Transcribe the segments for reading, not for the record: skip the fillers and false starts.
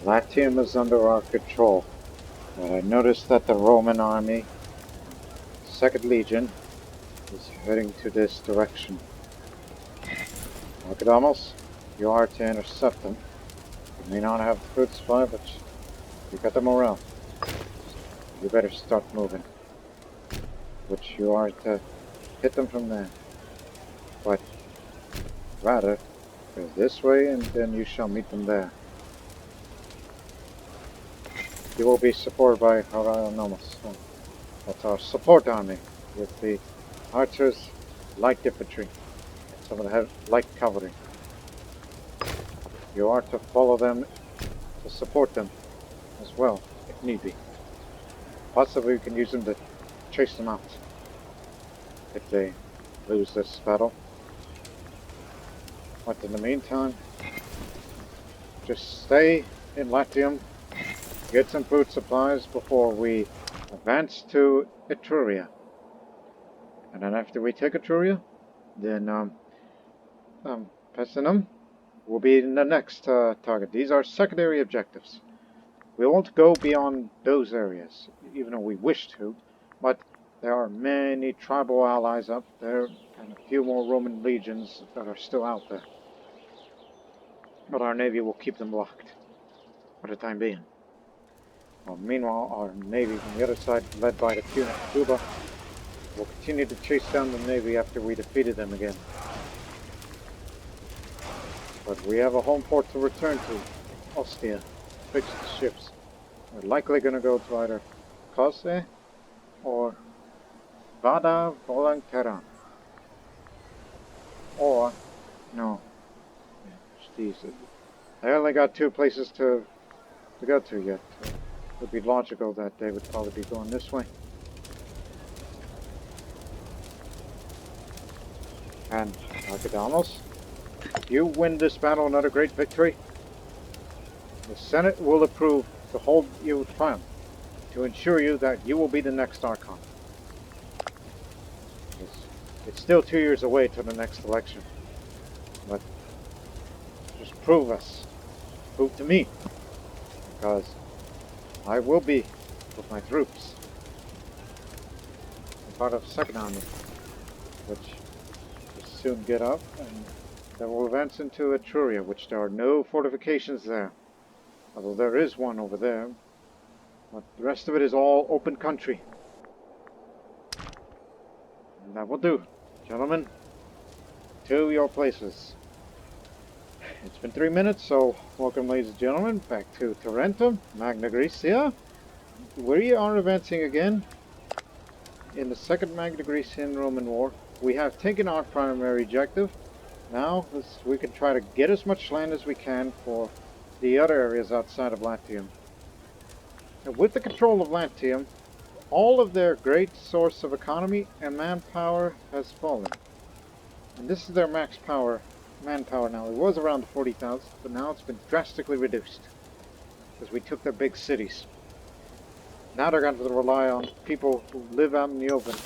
Latium is under our control, but I noticed that the Roman army, 2nd Legion, is heading to this direction. Alcadamos, you are to intercept them. You may not have the food supply, but you got the morale. You better start moving. Which you are to hit them from there. But rather, go this way and then you shall meet them there. You will be supported by Haranomos. That's our support army with the archers, light infantry, and some of the light cavalry. You are to follow them to support them as well, if need be. Possibly we can use them to chase them out if they lose this battle. But in the meantime, just stay in Latium, get some food supplies before we advance to Etruria. And then after we take Etruria, then Pessinum will be the next target. These are secondary objectives. We won't go beyond those areas, even though we wish to, but there are many tribal allies up there, and a few more Roman legions that are still out there. But our navy will keep them blocked for the time being. Well, meanwhile, our navy on the other side, led by the Punic Cuba, will continue to chase down the navy after we defeated them again. But we have a home port to return to, Ostia. Fix the ships. We're likely going to go to either Cose or Vada Voluntaran. Or, no. Jeez, I only got 2 places to go to yet. It would be logical that they would probably be going this way. And Archidamos, if you win this battle another great victory, the Senate will approve to hold you triumph, to ensure you that you will be the next Archon. It's still 2 years away to the next election, but just prove to me, because I will be with my troops. I'm part of the 2nd Army, which will soon get up, and then we'll advance into Etruria, which there are no fortifications there. Although there is one over there, but the rest of it is all open country. And that will do, gentlemen. To your places. It's been 3 minutes, so welcome, ladies and gentlemen, back to Tarentum, Magna Graecia. We are advancing again in the Second Magna Graecian Roman War. We have taken our primary objective. Now we can try to get as much land as we can for the other areas outside of Latium. And with the control of Latium, all of their great source of economy and manpower has fallen. And this is their max manpower now. It was around 40,000, but now it's been drastically reduced because we took their big cities. Now they're going to rely on people who live out in the open.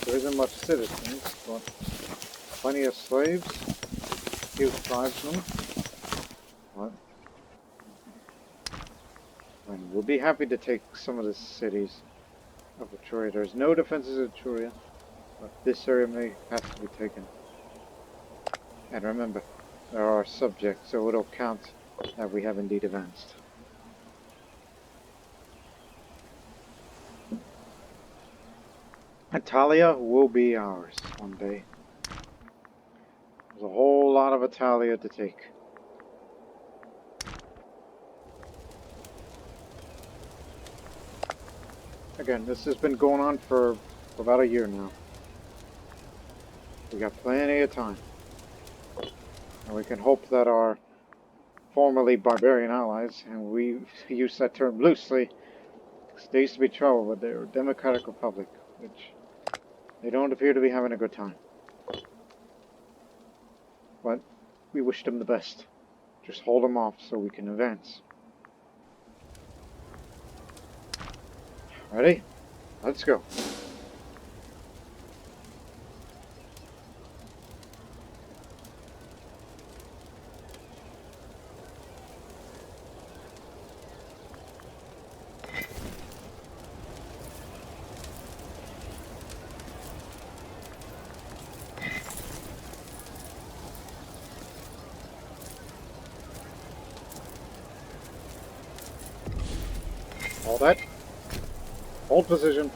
There isn't much citizens, but plenty of slaves, few tribesmen. And we'll be happy to take some of the cities of Etruria. There's no defenses in Etruria, but this area may have to be taken. And remember, there are subjects, so it'll count that we have indeed advanced. Italia will be ours one day. There's a whole lot of Italia to take. Again, this has been going on for about a year now. We got plenty of time. And we can hope that our formerly barbarian allies, and we use that term loosely, because they used to be trouble, but they're a democratic republic, which they don't appear to be having a good time. But we wish them the best. Just hold them off so we can advance. Ready? Let's go. All that. Hold position.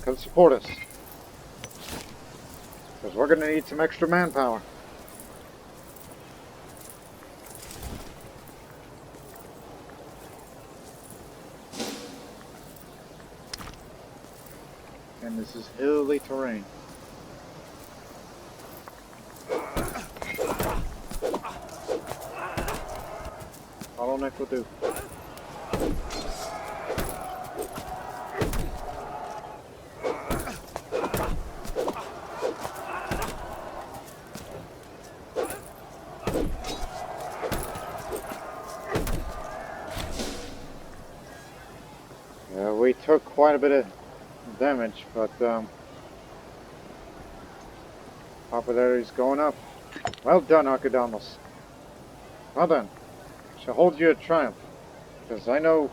Come support us. Because we're going to need some extra manpower. And this is hilly terrain. Bottleneck will do. We took quite a bit of damage, but popularity is going up. Well done, Archidamus. Well done. Shall hold you a triumph, because I know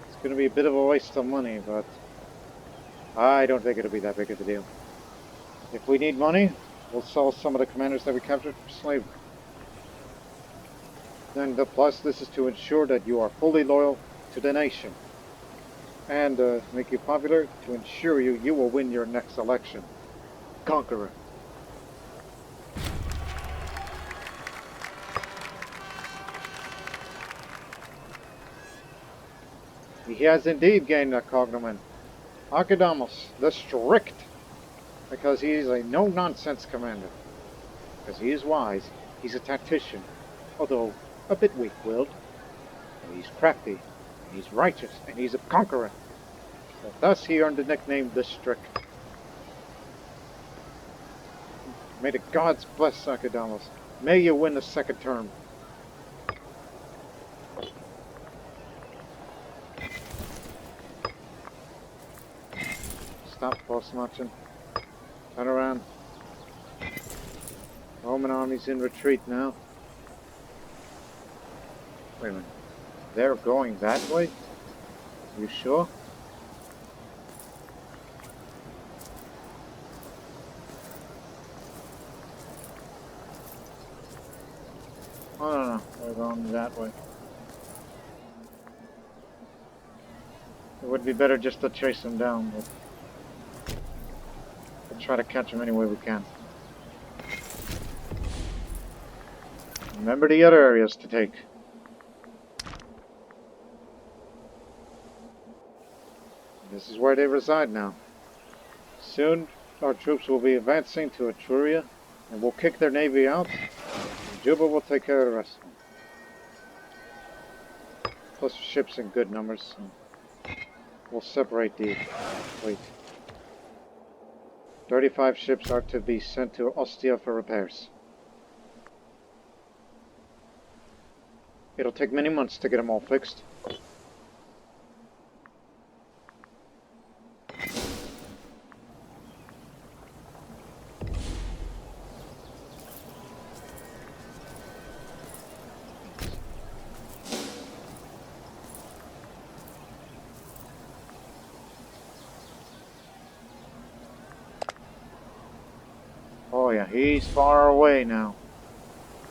it's going to be a bit of a waste of money, but I don't think it'll be that big of a deal. If we need money, we'll sell some of the commanders that we captured for slavery. Then the plus, this is to ensure that you are fully loyal to the nation. And make you popular to ensure you will win your next election. Conqueror. He has indeed gained a cognomen. Archidamus, the Strict. Because he is a no-nonsense commander. Because he is wise. He's a tactician. Although a bit weak-willed. And he's crafty. And he's righteous. And he's a conqueror. So thus he earned the nickname the Strict. May the gods bless Archidamus. May you win the second term. Stop boss marching. Turn around. Roman army's in retreat now. Wait a minute. They're going that way? You sure? Oh no, they're going that way. It would be better just to chase them down, but we'll try to catch them any way we can. Remember the other areas to take. This is where they reside now. Soon, our troops will be advancing to Etruria, and we'll kick their navy out, and Juba will take care of the rest of them. Plus ships in good numbers. We'll separate the fleet. 35 ships are to be sent to Ostia for repairs. It'll take many months to get them all fixed. Oh yeah, he's far away now.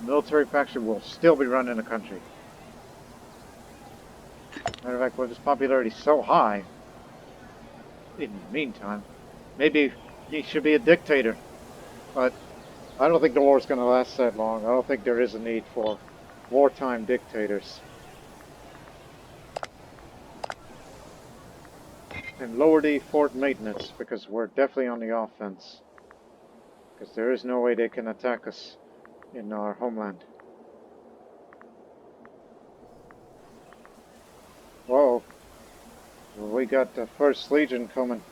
The military faction will still be running the country. Matter of fact, with his popularity so high, in the meantime, maybe he should be a dictator. But I don't think the war's going to last that long. I don't think there is a need for wartime dictators. And lower the fort maintenance, because we're definitely on the offense. Because there is no way they can attack us in our homeland. Whoa. Well, we got the 1st Legion coming.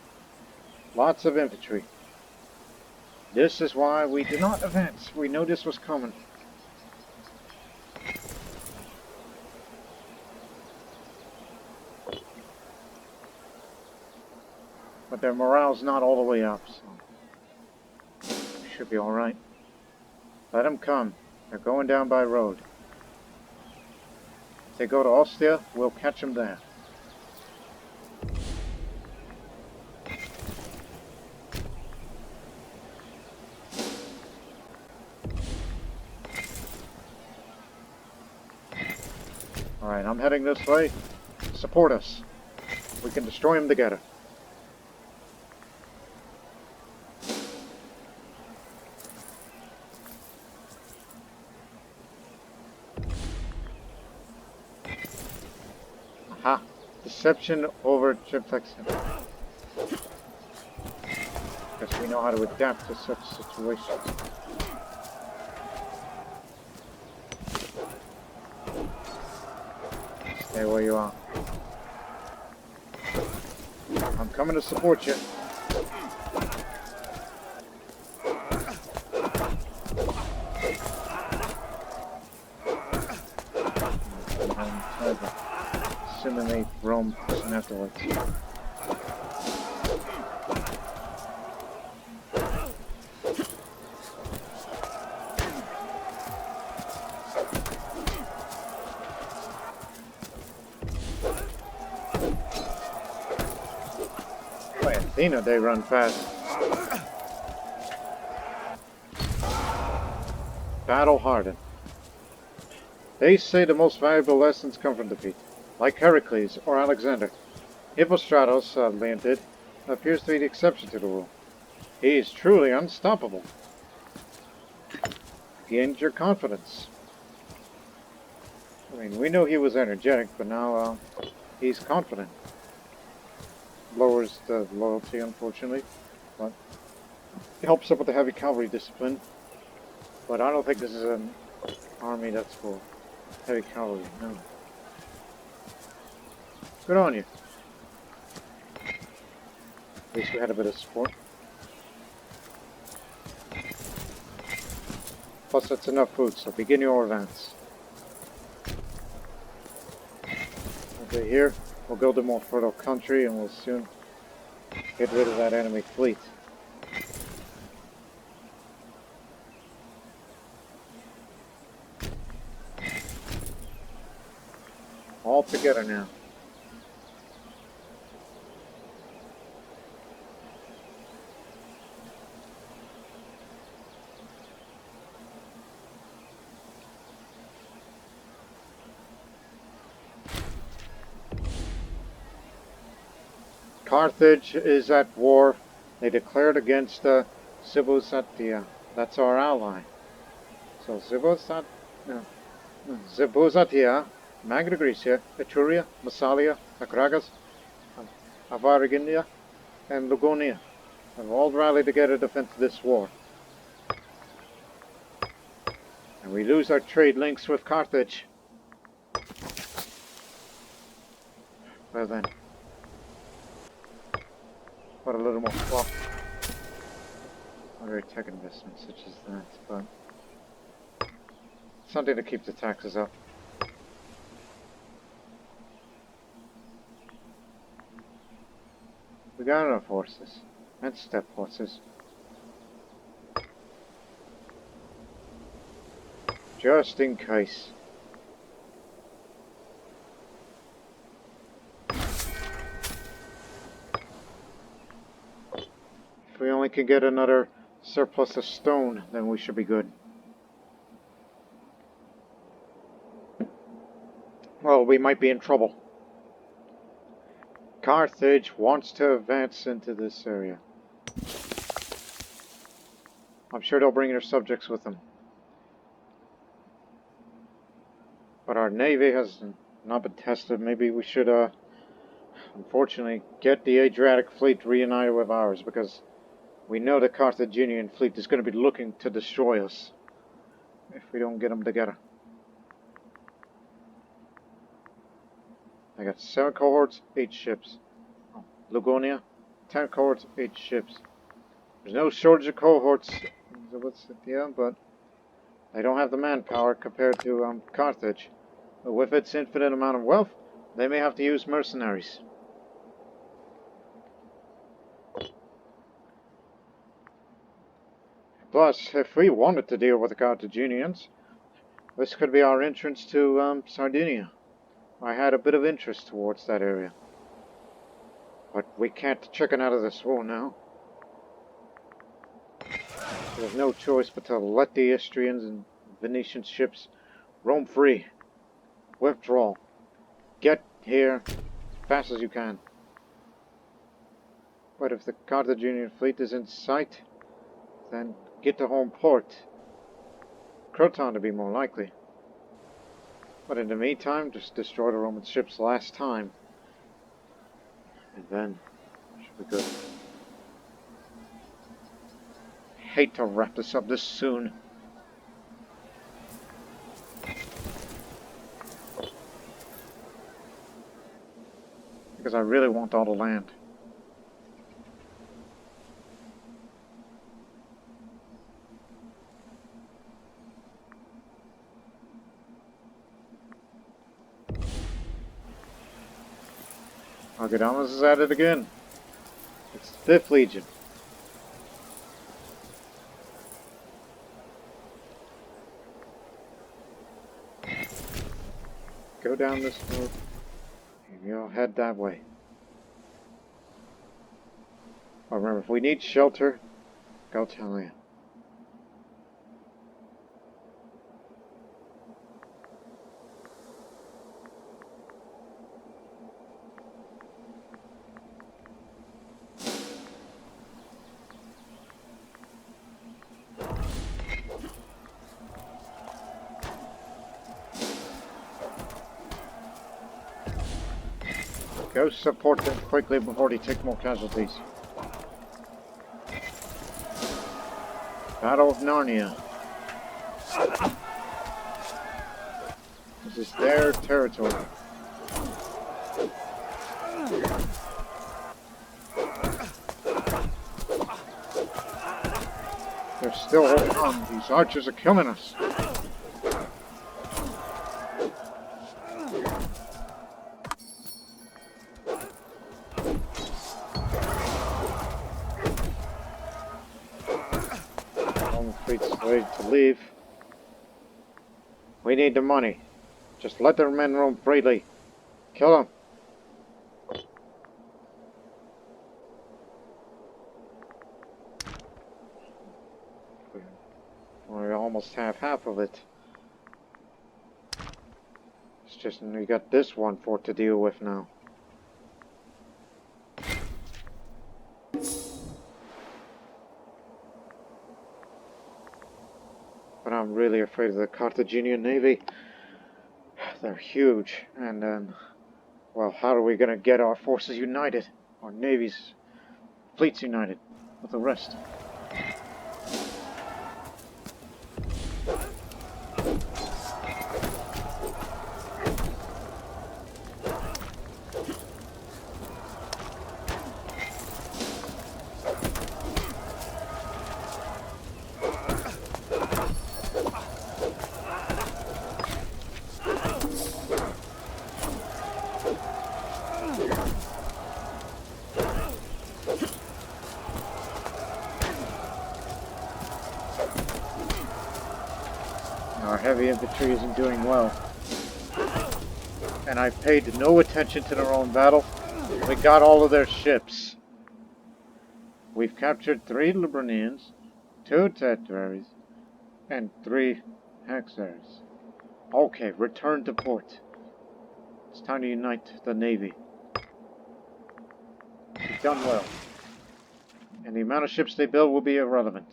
Lots of infantry. This is why we do not advance. We knew this was coming. But their morale's not all the way up, so should be alright. Let them come. They're going down by road. If they go to Ostia, we'll catch them there. Alright, I'm heading this way. Support us. We can destroy him together. Aha! Deception over triflexion. Guess we know how to adapt to such situations. Stay where you are. I'm coming to support you. I'm trying to simulate Rome pushing afterwards. Athena, they run fast. Battle hardened. They say the most valuable lessons come from defeat, like Heracles or Alexander. Hippostratos, Leontid, appears to be the exception to the rule. He is truly unstoppable. Gained your confidence. I mean, we know he was energetic, but now he's confident. Lowers the loyalty, unfortunately, but it helps up with the heavy cavalry discipline. But I don't think this is an army that's for heavy cavalry, no. Good on you. At least we had a bit of support. Plus that's enough food, so begin your advance. Okay, here. We'll go to more fertile country and we'll soon get rid of that enemy fleet. All together now. Carthage is at war. They declared against Zibuzatia. That's our ally. So Zibuzatia, Magna Graecia, Etruria, Massalia, Akragas, Avariginia, and Lugonia have all rallied together to defend this war. And we lose our trade links with Carthage. Well then. Put a little more fluff. Not very tech investment such as that, but something to keep the taxes up. We got enough horses and step horses. Just in case. If we only can get another surplus of stone, then we should be good. Well, we might be in trouble. Carthage wants to advance into this area. I'm sure they'll bring their subjects with them. But our navy has not been tested. Maybe we should, unfortunately, get the Adriatic fleet reunited with ours, because we know the Carthaginian fleet is going to be looking to destroy us if we don't get them together. I got 7 cohorts, 8 ships. Oh, Lugonia, 10 cohorts, 8 ships. There's no shortage of cohorts, but they don't have the manpower compared to Carthage. But with its infinite amount of wealth, they may have to use mercenaries. Plus, if we wanted to deal with the Carthaginians, this could be our entrance to Sardinia. I had a bit of interest towards that area. But we can't chicken out of this war now. There's no choice but to let the Istrians and Venetian ships roam free. Withdrawal. Get here as fast as you can. But if the Carthaginian fleet is in sight, then get to home port. Croton to be more likely. But in the meantime, just destroy the Roman ships last time. And then, should be good. Hate to wrap this up this soon. Because I really want all the land. Agadamas is at it again. It's the 5th Legion. Go down this road. And you'll head that way. Oh, remember, if we need shelter, go Italia. Go support them quickly before they take more casualties. Battle of Narnia. This is their territory. They're still holding on. These archers are killing us. Ready to leave. We need the money. Just let their men roam freely. Kill them. We almost have half of it. It's just we got this one fort to deal with now. But I'm really afraid of the Carthaginian navy. They're huge, and then, well, how are we going to get our forces united? Our navies, fleets united with the rest? Our heavy infantry isn't doing well. And I paid no attention to their own battle. We got all of their ships. We've captured 3 Liburnians, 2 Tetraries, and 3 Hexaries. Okay, return to port. It's time to unite the navy. We've done well. And the amount of ships they build will be irrelevant.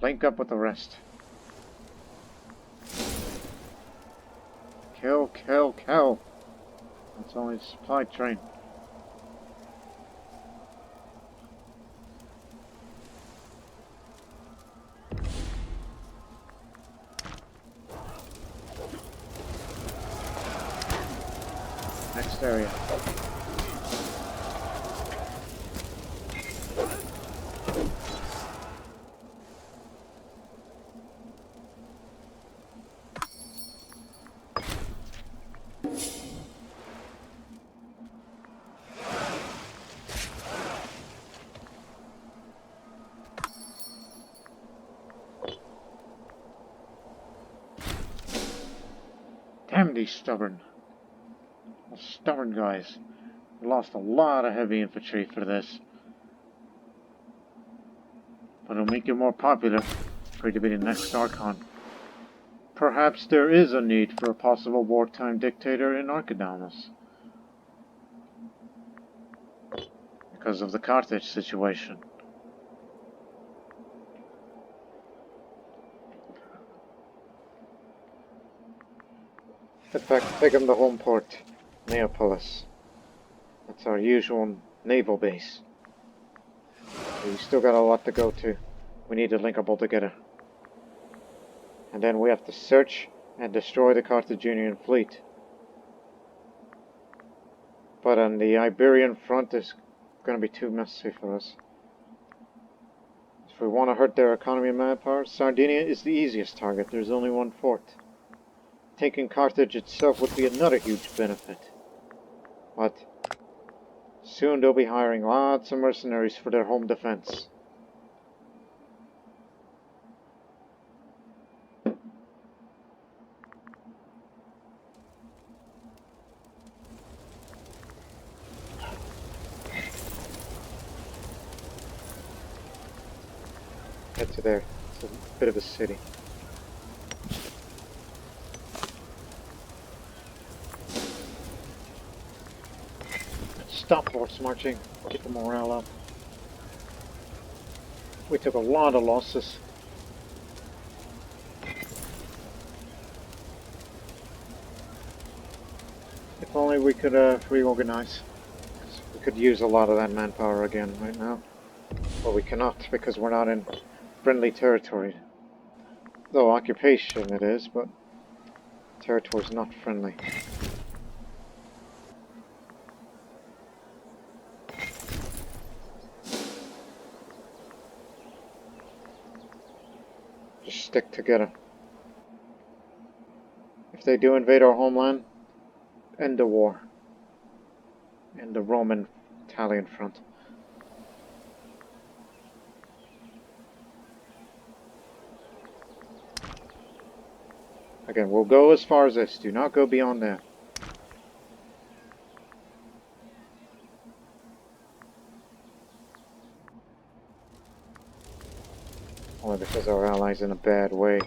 Link up with the rest. Kill, kill, kill. That's only a supply train. Next area. Damn these stubborn guys. We lost a lot of heavy infantry for this. But it'll make you more popular for you to be the next Archon. Perhaps there is a need for a possible wartime dictator in Archidamus. Because of the Carthage situation. In fact, take him to home port, Neapolis. That's our usual naval base. We still got a lot to go to. We need to link up all together. And then we have to search and destroy the Carthaginian fleet. But on the Iberian front is going to be too messy for us. If we want to hurt their economy and manpower, Sardinia is the easiest target. There's only one fort. Taking Carthage itself would be another huge benefit. But soon they'll be hiring lots of mercenaries for their home defense. Head to there. It's a bit of a city. Stop horse marching. Get the morale up. We took a lot of losses. If only we could reorganize. We could use a lot of that manpower again right now. But we cannot because we're not in friendly territory. Though occupation it is, but territory's not friendly. Just stick together. If they do invade our homeland, end the war. End the Roman-Italian front. Again, we'll go as far as this. Do not go beyond that. Only because our ally's in a bad way.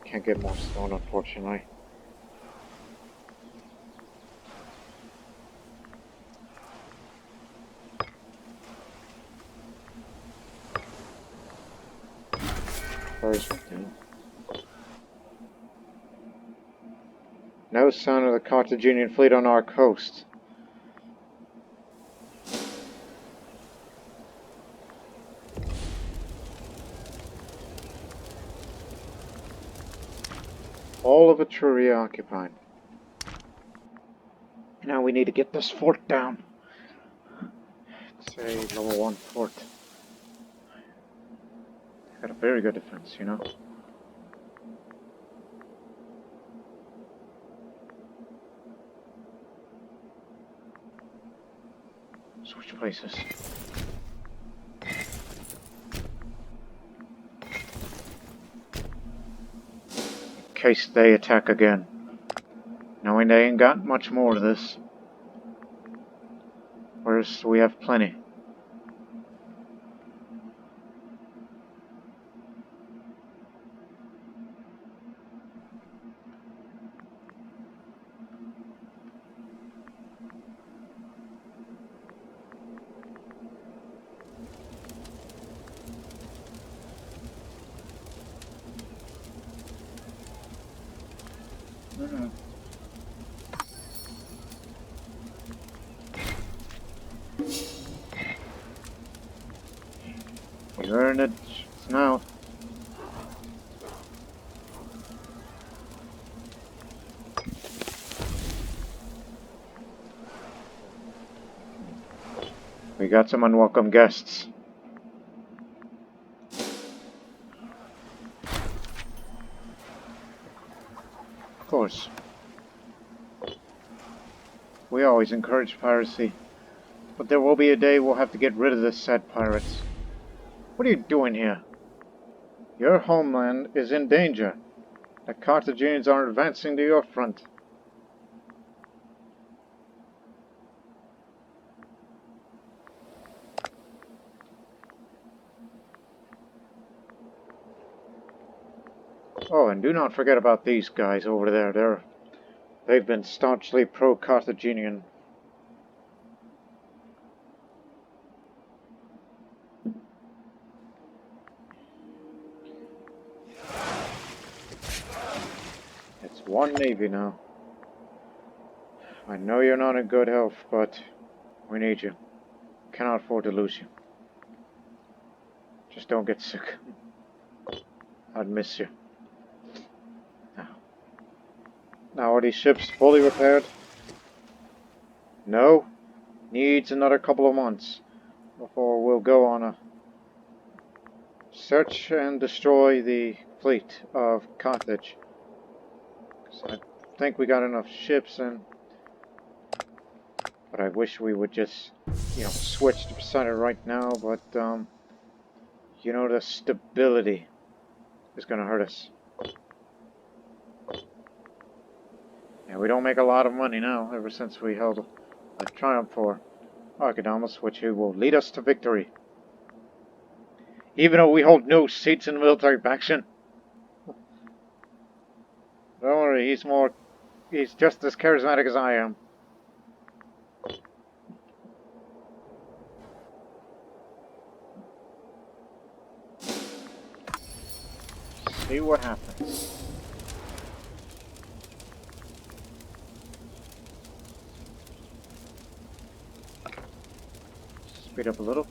Can't get more stone, unfortunately. No sign of the Carthaginian fleet on our coast. All of Etruria occupied. Now we need to get this fort down. Say level 1 fort. Got a very good defense, you know. Switch places. In case they attack again. Knowing they ain't got much more of this. Whereas we have plenty. We earned it now. We got some unwelcome guests. Of course. We always encourage piracy. But there will be a day we'll have to get rid of this sad pirates. What are you doing here? Your homeland is in danger. The Carthaginians are advancing to your front. Oh, and do not forget about these guys over there. They've been staunchly pro-Carthaginian. It's one navy now. I know you're not in good health, but we need you. Cannot afford to lose you. Just don't get sick. I'd miss you. Now are these ships fully repaired? No. Needs another couple of months before we'll go on a search and destroy the fleet of Carthage. 'Cause I think we got enough ships, but I wish we would just, switch to Poseidon right now, but, the stability is going to hurt us. And we don't make a lot of money now, ever since we held a triumph for Archidamus, which will lead us to victory. Even though we hold no seats in the military faction. Don't worry, he's just as charismatic as I am. See what happens. Speed up a little.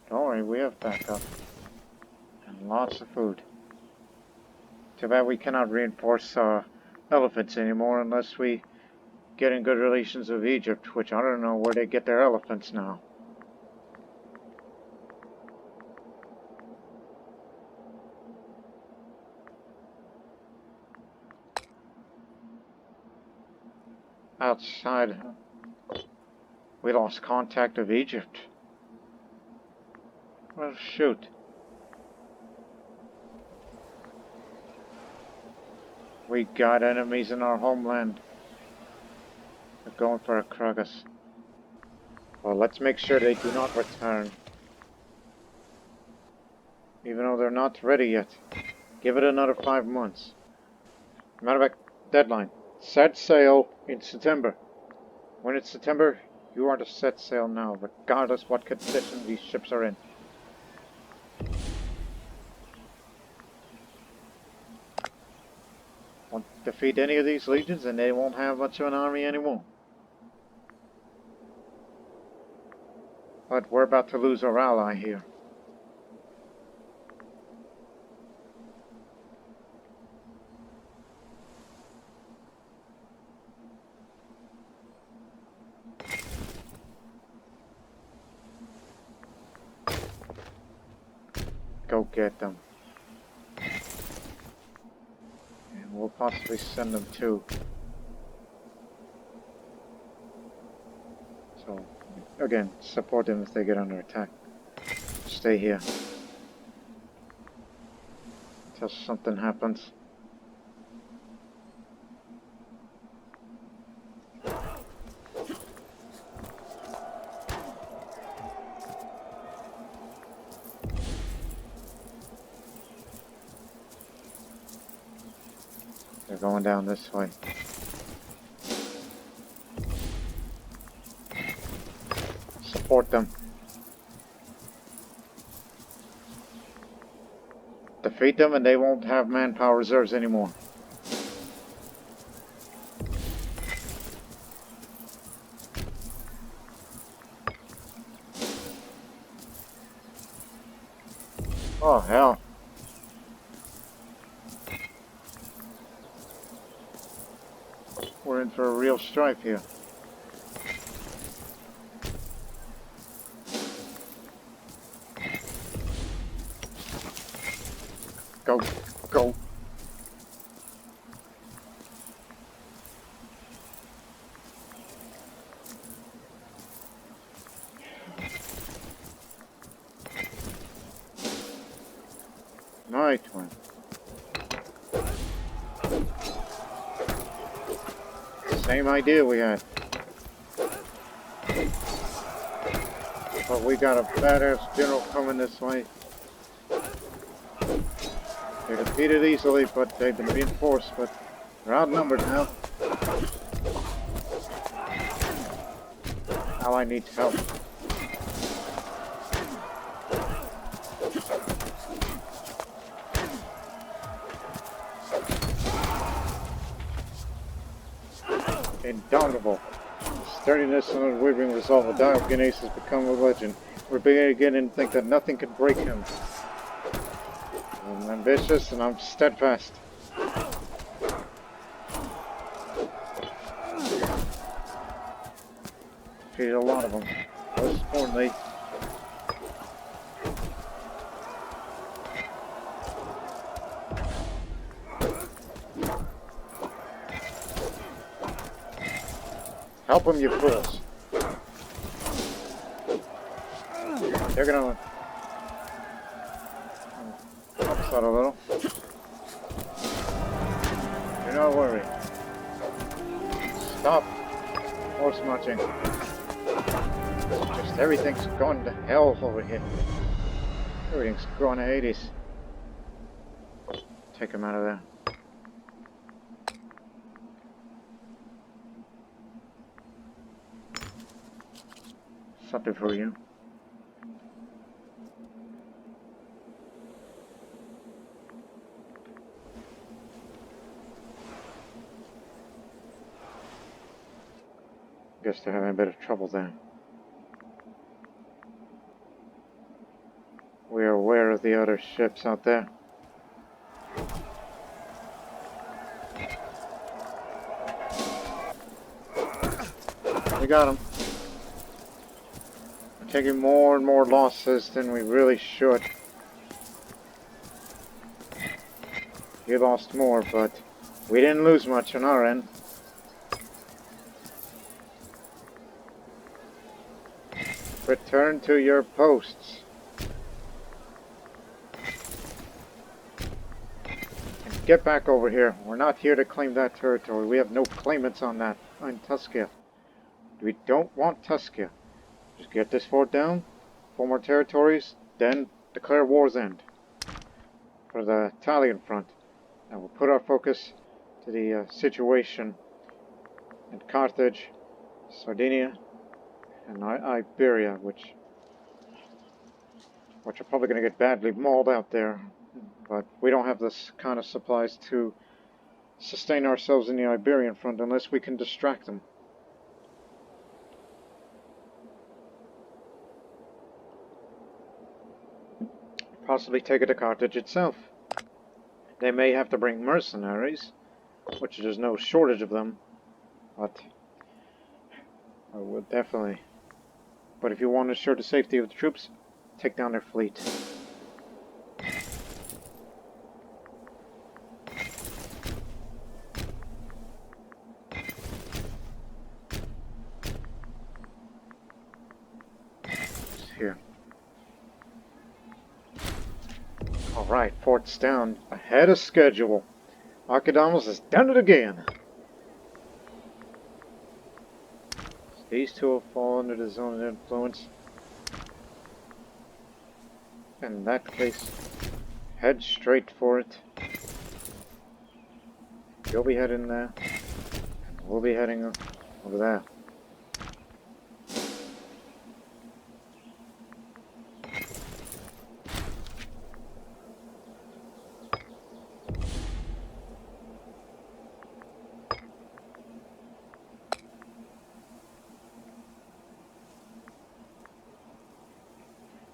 Don't worry, we have backup. And lots of food. Too bad we cannot reinforce our elephants anymore unless we get in good relations with Egypt, which I don't know where they get their elephants now. Outside, we lost contact of Egypt. Well, shoot. We got enemies in our homeland. They're going for a Kragas. Well, let's make sure they do not return. Even though they're not ready yet. Give it another 5 months. Matter of fact, deadline. Set sail in September. When it's September, you are to set sail now, regardless what condition these ships are in. Won't defeat any of these legions and they won't have much of an army anymore. But we're about to lose our ally here. Go get them. And we'll possibly send them too. So, again, support them if they get under attack. Stay here. Until something happens. They're going down this way. Support them. Defeat them and they won't have manpower reserves anymore. Oh, hell. We're in for a real strife here. Go, go. Night one. Same idea we had. But we got a badass general coming this way. They're defeated easily, but they've been reinforced, but they're outnumbered now. Now I need help. Indomitable. Sturdiness and unwavering resolve of Diogenes has become a legend. We're beginning to think that nothing can break him. I'm ambitious and I'm steadfast. Defeated a lot of them. Most importantly, help them, you fools. They're gonna help us out a little. Do not worry. Stop horse marching. Just everything's gone to hell over here. Everything's gone to Hades. Take him out of there. Something for you. Guess they're having a bit of trouble there. We are aware of the other ships out there. We got them. We're taking more and more losses than we really should. You lost more, but we didn't lose much on our end. Return to your posts. And get back over here. We're not here to claim that territory. We have no claimants on that. On Tuscia. We don't want Tuscia. Just get this fort down. 4 more territories. Then declare war's end. For the Italian front. And we'll put our focus to the situation in Carthage, Sardinia, and Iberia, which are probably going to get badly mauled out there. But we don't have this kind of supplies to sustain ourselves in the Iberian front unless we can distract them. Possibly take it to Carthage itself. They may have to bring mercenaries, which there's no shortage of them, but I would definitely. But if you want to assure the safety of the troops, take down their fleet. Here. Alright, fort's down. Ahead of schedule. Archidamus has done it again. These two will fall under the zone of influence. In that case, head straight for it. You'll be heading there. And we'll be heading over there.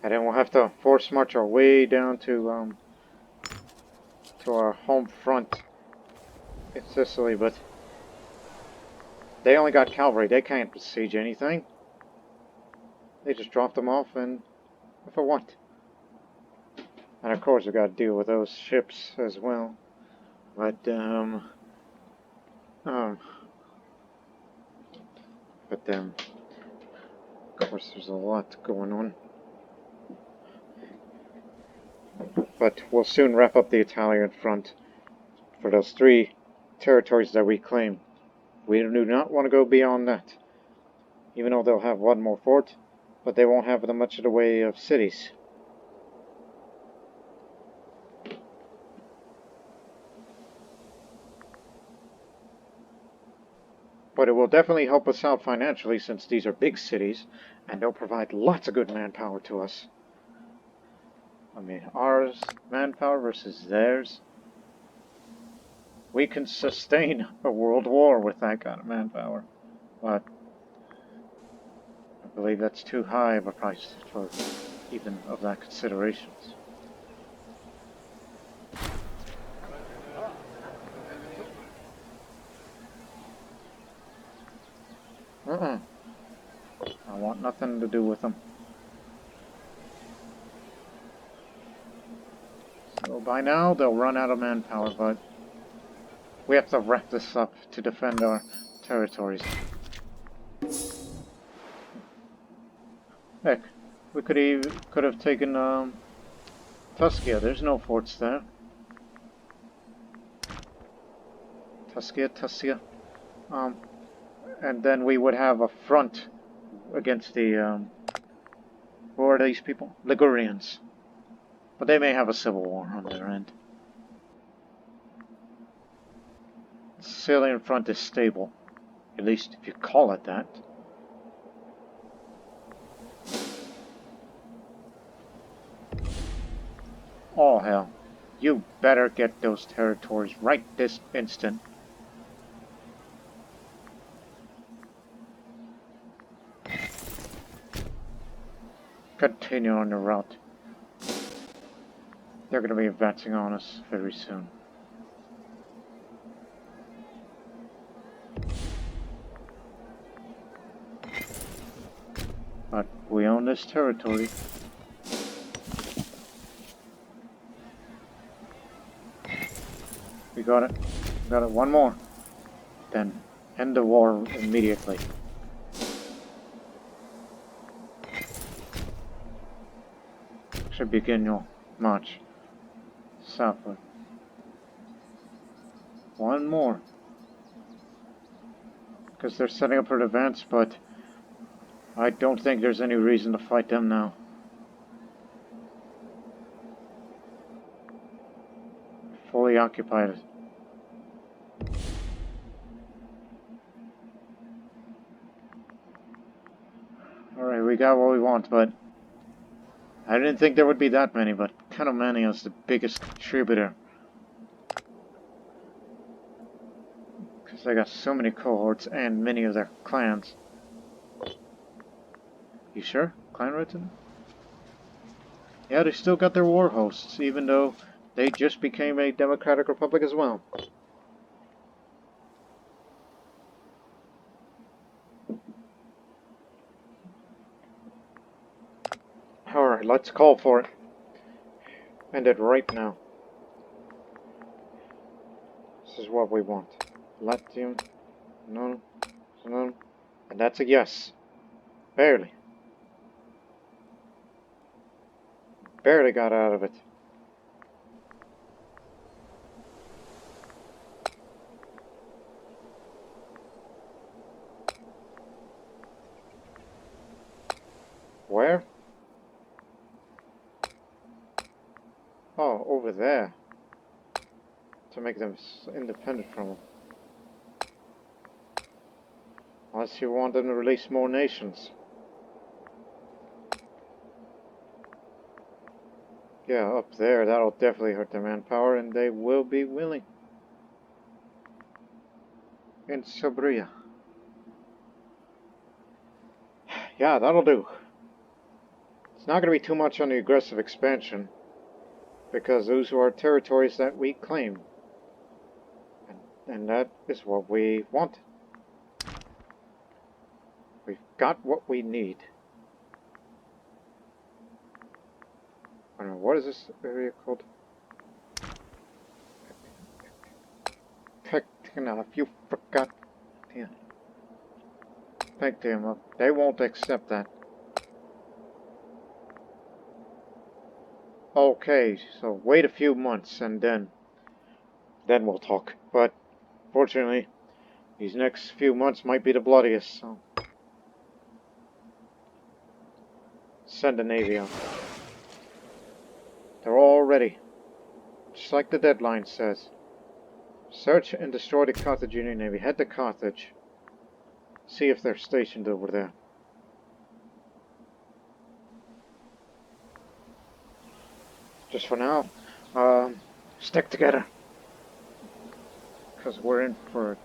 And then we'll have to force march our way down to our home front in Sicily, but they only got cavalry. They can't besiege anything. They just dropped them off, and for what? And of course we got to deal with those ships as well. But of course there's a lot going on. But we'll soon wrap up the Italian front for those 3 territories that we claim. We do not want to go beyond that. Even though they'll have one more fort, but they won't have much of the way of cities. But it will definitely help us out financially since these are big cities, and they'll provide lots of good manpower to us. I mean, ours manpower versus theirs. We can sustain a world war with that kind of manpower. But I believe that's too high of a price for even of that considerations. I want nothing to do with them. So by now they'll run out of manpower, but we have to wrap this up to defend our territories. Heck, we could have taken Tuscia. There's no forts there. Tuscia. And then we would have a front against the who are these people? Ligurians. But they may have a civil war on their end. The Sicilian front is stable. At least if you call it that. Oh hell. You better get those territories right this instant. Continue on the route. They're going to be advancing on us very soon. But we own this territory. We got it. We got it. One more. Then end the war immediately. Should begin your march southward. One more. Because they're setting up for advance, but I don't think there's any reason to fight them now. Fully occupied. Alright, we got what we want, but I didn't think there would be that many, but kind of many is the biggest contributor. Because they got so many cohorts and many of their clans. You sure? Clan written? Yeah, they still got their war hosts, even though they just became a democratic republic as well. Alright, let's call for it. End it right now. This is what we want. Latium. No. No. And that's a yes. Barely. Barely got out of it. Where? Oh, over there. To make them independent from them. Unless you want them to release more nations. Yeah, up there, that'll definitely hurt their manpower, and they will be willing. In Iberia. Yeah, that'll do. It's not going to be too much on the aggressive expansion, because those are territories that we claim. And that is what we want. We've got what we need. I don't know, what is this area called? Now, if you forgot. Yeah. Pick them up. They won't accept that. Okay, so wait a few months and then we'll talk. But fortunately, These next few months might be the bloodiest, so send a navy out. They're all ready, just like the deadline says. Search and destroy the Carthaginian navy. Head to Carthage. See if they're stationed over there. Just for now, stick together. Because we're in for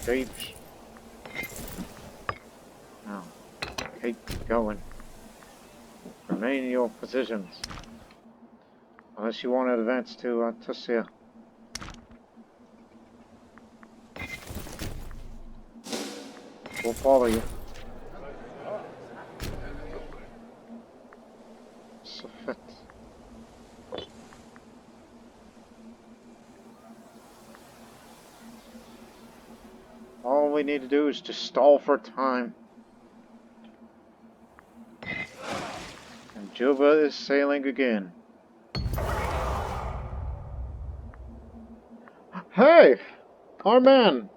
days. Now, keep going. Remain in your positions. Unless you want to advance to Tuscia. We'll follow you. Sufit. All we need to do is to stall for time. And Juba is sailing again. Hey! Our man!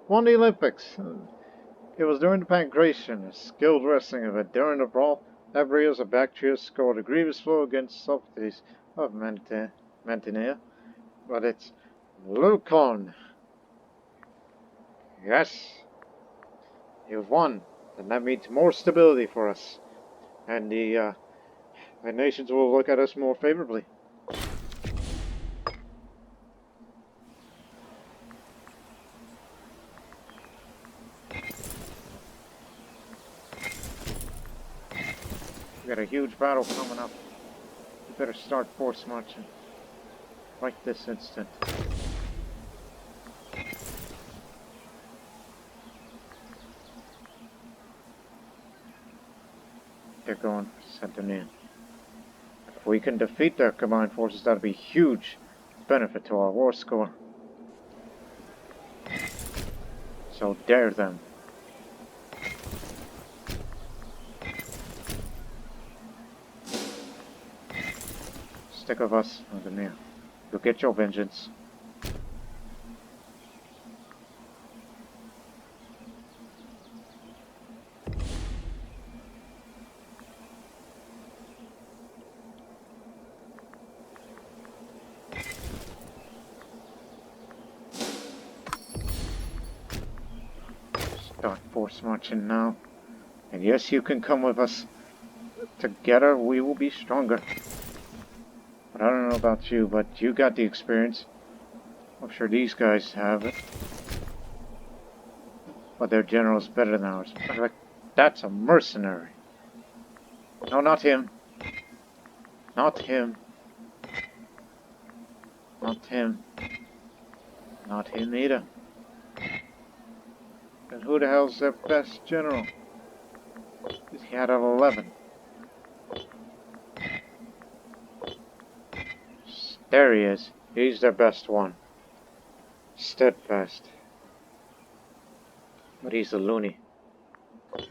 Won the Olympics. It was during the Pancration, a skilled wrestling event. During the brawl, Ebrios of Bactrius scored a grievous blow against Socrates of Mantinea. But it's Lucon. Yes. You've won. And that means more stability for us. And the nations will look at us more favorably. We got a huge battle coming up. We better start force marching. Right this instant. They're going for Centurion. If we can defeat their combined forces, that'll be huge benefit to our war score. So dare them. Stick of us, Engineer. You'll get your vengeance. Start force marching now. And yes, you can come with us. Together we will be stronger. But I don't know about you, but you got the experience. I'm sure these guys have it. But their general's better than ours. Like, that's a mercenary. No, not him. Not him. Not him. Not him either. And who the hell's their best general? He had an 11. There he is. He's their best one. Steadfast. But he's a loony. Yeah,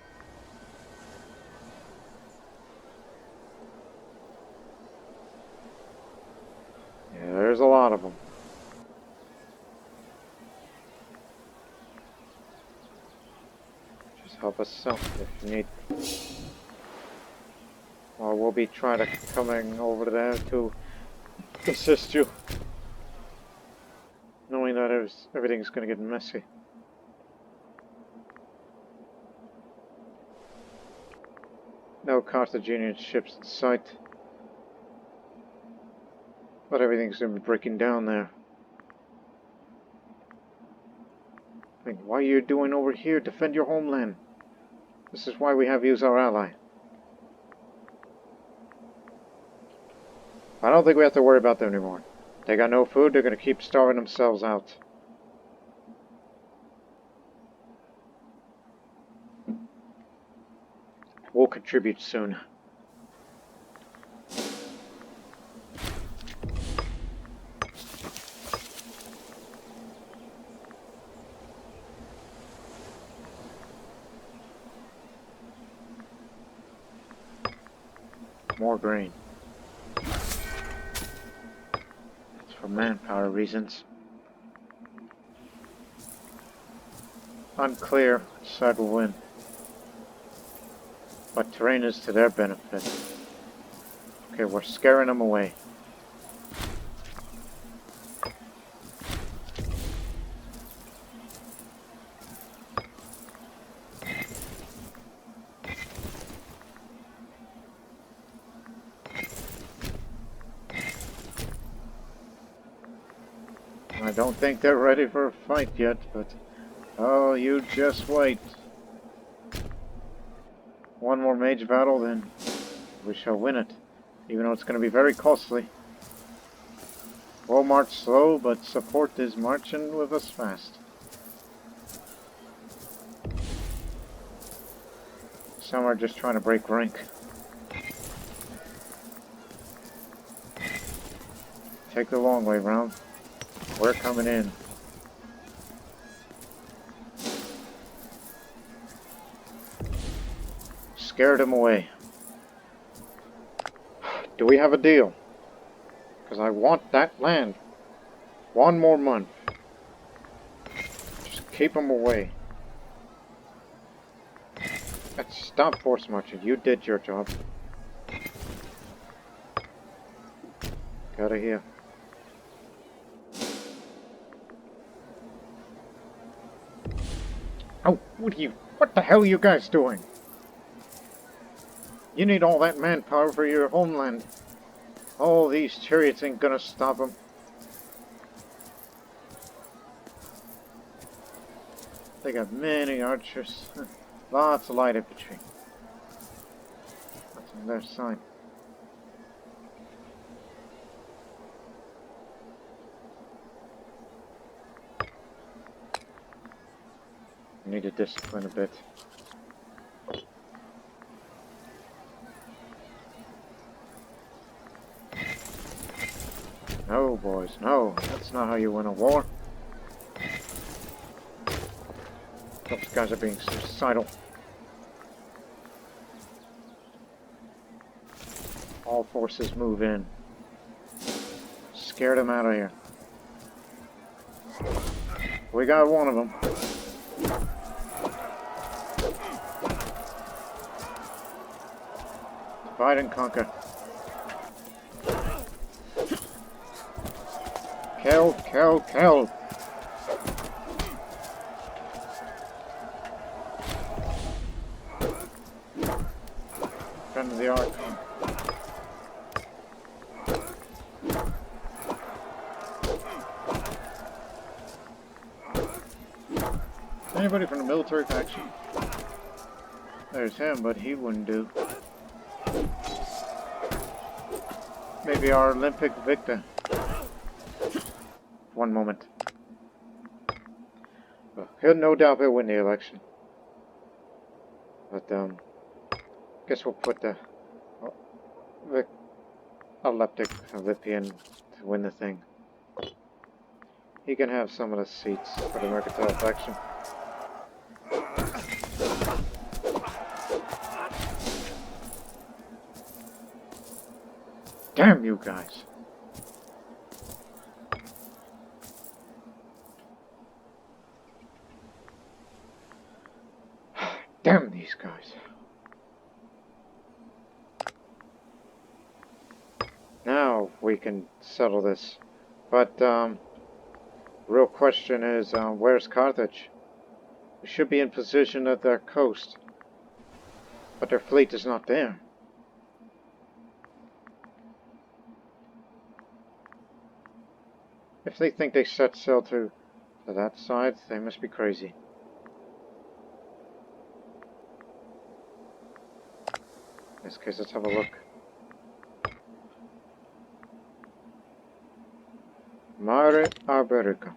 there's a lot of them. Just help us out if you need. Or we'll be trying to coming over there to assist you. Knowing that everything's going to get messy. No Carthaginian ships in sight. But everything's going to be breaking down there. I mean, what are you doing over here? Defend your homeland. This is why we have you as our ally. I don't think we have to worry about them anymore. They got no food, they're going to keep starving themselves out. We'll contribute soon. More grain. For manpower reasons. unclear which side will win. But terrain is to their benefit. Okay, we're scaring them away. I don't think they're ready for a fight yet, but... Oh, you just wait. One more mage battle, then we shall win it. Even though it's going to be very costly. We'll march slow, but support is marching with us fast. Some are just trying to break rank. Take the long way round. We're coming in. Scared him away. Do we have a deal? Because I want that land. One more month. Just keep him away. Stop force marching. You did your job. Get out of here. Oh, what the hell are you guys doing? You need all that manpower for your homeland. All these chariots ain't gonna stop them. They got many archers. Lots of light infantry. That's on their side. I need to discipline a bit. No, boys, no. That's not how you win a war. Those guys are being suicidal. All forces move in. Scare them out of here. We got one of them. Divide and conquer. Kill, kill, kill. Friend of the Archon. Anybody from the military faction? There's him, but he wouldn't do. Maybe our Olympic victor. One moment. Well, he'll no doubt win the election. But guess we'll put the Olympian to win the thing. He can have some of the seats for the mercantile faction. Damn you guys! Damn these guys. Now we can settle this. But, real question is, where's Carthage? We should be in position at their coast. But their fleet is not there. If they think they set sail to that side, they must be crazy. In this case, let's have a look. Mare Iberica.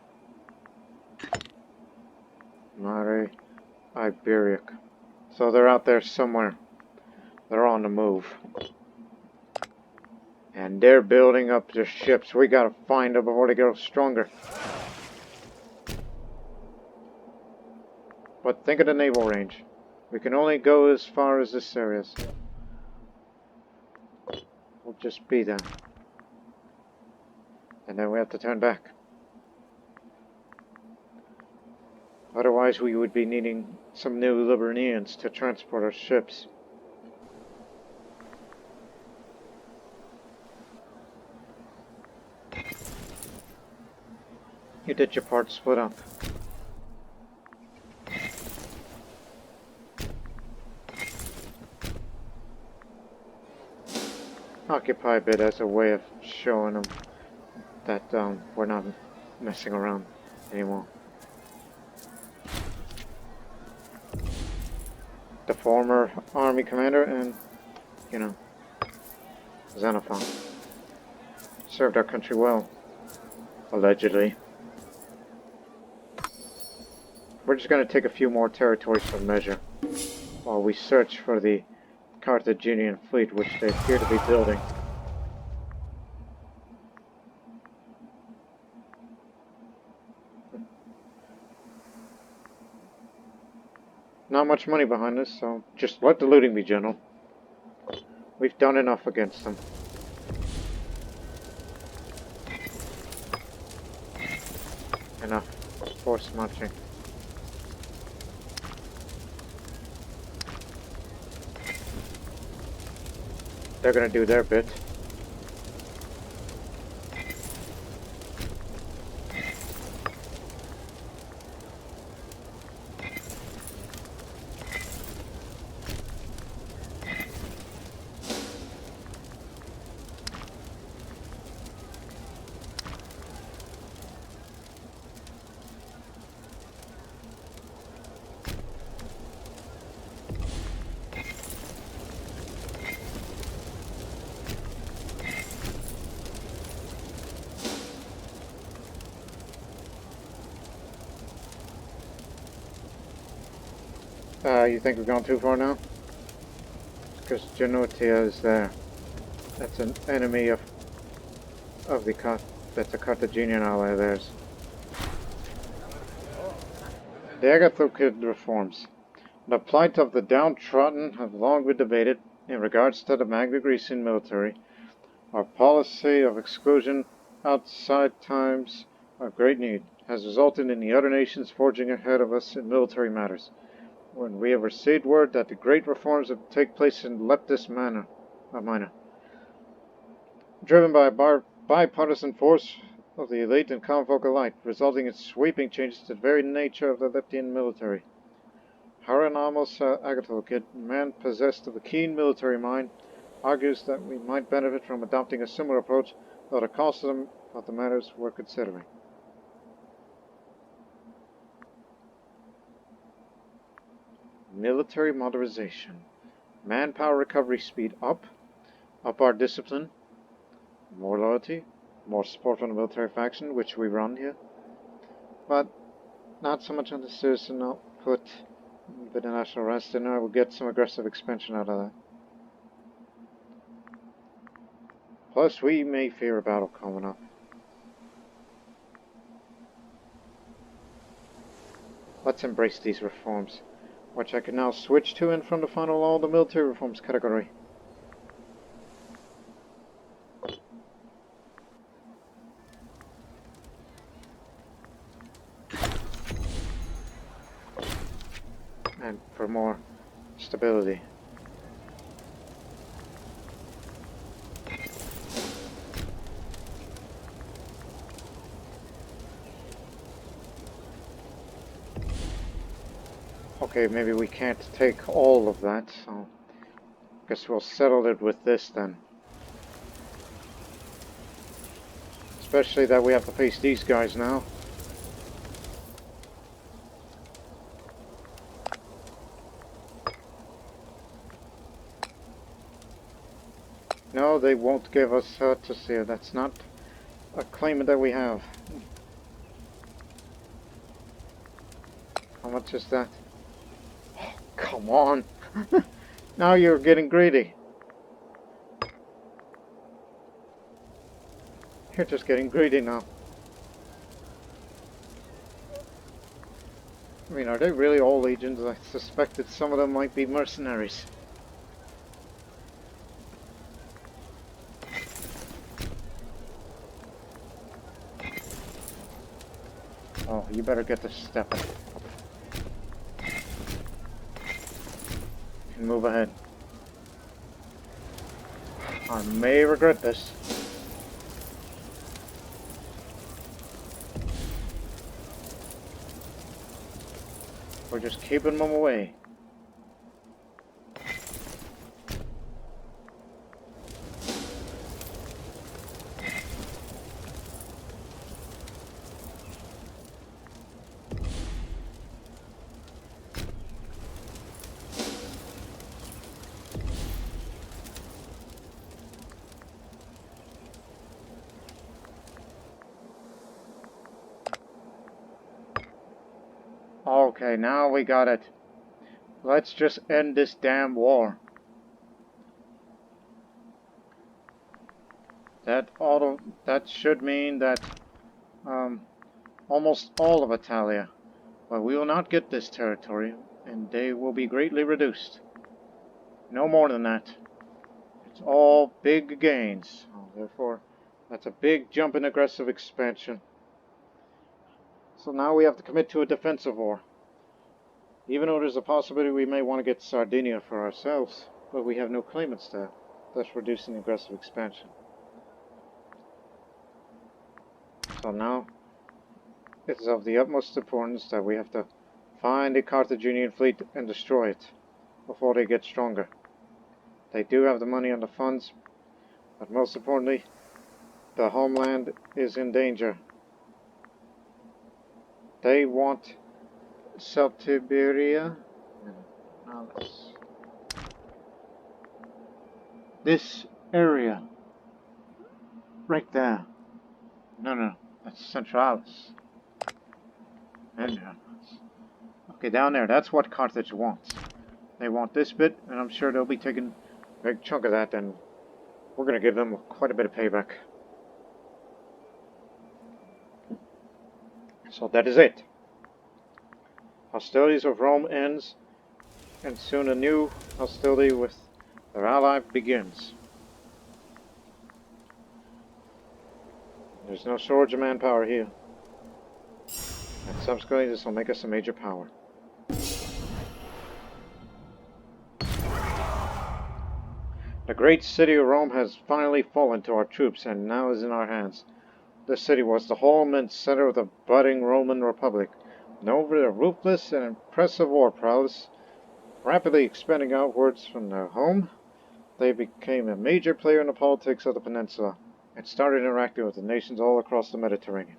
Mare Iberica. So they're out there somewhere. They're on the move. And they're building up their ships. We gotta find them before they get stronger. But think of the naval range. We can only go as far as this area. So we'll just be there. And then we have to turn back. Otherwise, Otherwise we would be needing some new Liburnians to transport our ships. You did your part, split up. Occupy a bit as a way of showing them that we're not messing around anymore. The former army commander and, you know, Xenophon served our country well, allegedly. We're just going to take a few more territories for measure while we search for the Carthaginian fleet, which they appear to be building. Not much money behind this, so just let the looting be, General. We've done enough against them. Enough. Force marching. They're gonna do their bit. You think we've gone too far now? Because Genotia is there. That's an enemy of the that's a Carthaginian ally of theirs. The Agathocid reforms. The plight of the downtrodden have long been debated in regards to the Magna Grecian military. Our policy of exclusion outside times of great need has resulted in the other nations forging ahead of us in military matters. When we have received word that the great reforms that take place in Leptis Minor, driven by a bipartisan force of the elite and common folk alike, resulting in sweeping changes to the very nature of the Leptian military. Haranamos Agathocid, man possessed of a keen military mind, argues that we might benefit from adopting a similar approach, though the cost of the matters we're considering. Military modernization. Manpower recovery speed up our discipline, more loyalty, more support from the military faction, which we run here, but not so much on the citizen output, but the national rest, and I will get some aggressive expansion out of that. Plus, we may fear a battle coming up. Let's embrace these reforms, which I can now switch to and from the final all the military reforms category. And for more stability. Okay, maybe we can't take all of that, so guess we'll settle it with this then. Especially that we have to face these guys now. No, they won't give us Tasia. That's not a claim that we have. How much is that? Oh, come on! Now you're getting greedy. You're just getting greedy now. I mean, are they really all legions? I suspect that some of them might be mercenaries. Oh, you better get to stepping. and move ahead. I may regret this. We're just keeping them away. Okay, now we got it. Let's just end this damn war. That should mean that almost all of Italia. But we will not get this territory, and they will be greatly reduced. No more than that. It's all big gains. Therefore, that's a big jump in aggressive expansion. So now we have to commit to a defensive war. Even though there's a possibility we may want to get Sardinia for ourselves, but we have no claimants there, thus reducing aggressive expansion. So now, it is of the utmost importance that we have to find a Carthaginian fleet and destroy it before they get stronger. They do have the money and the funds, but most importantly, the homeland is in danger. They want Iberia. This area, right there. No, that's Centralis. And okay, down there. That's what Carthage wants. They want this bit, and I'm sure they'll be taking a big chunk of that, and we're going to give them quite a bit of payback. So that is it. Hostilities with Rome ends, and soon a new hostility with their ally begins. There's no shortage of manpower here. And subsequently this will make us a major power. The great city of Rome has finally fallen to our troops and now is in our hands. This city was the home and center of the budding Roman Republic, known for their ruthless and impressive war prowess. Rapidly expanding outwards from their home, they became a major player in the politics of the peninsula and started interacting with the nations all across the Mediterranean.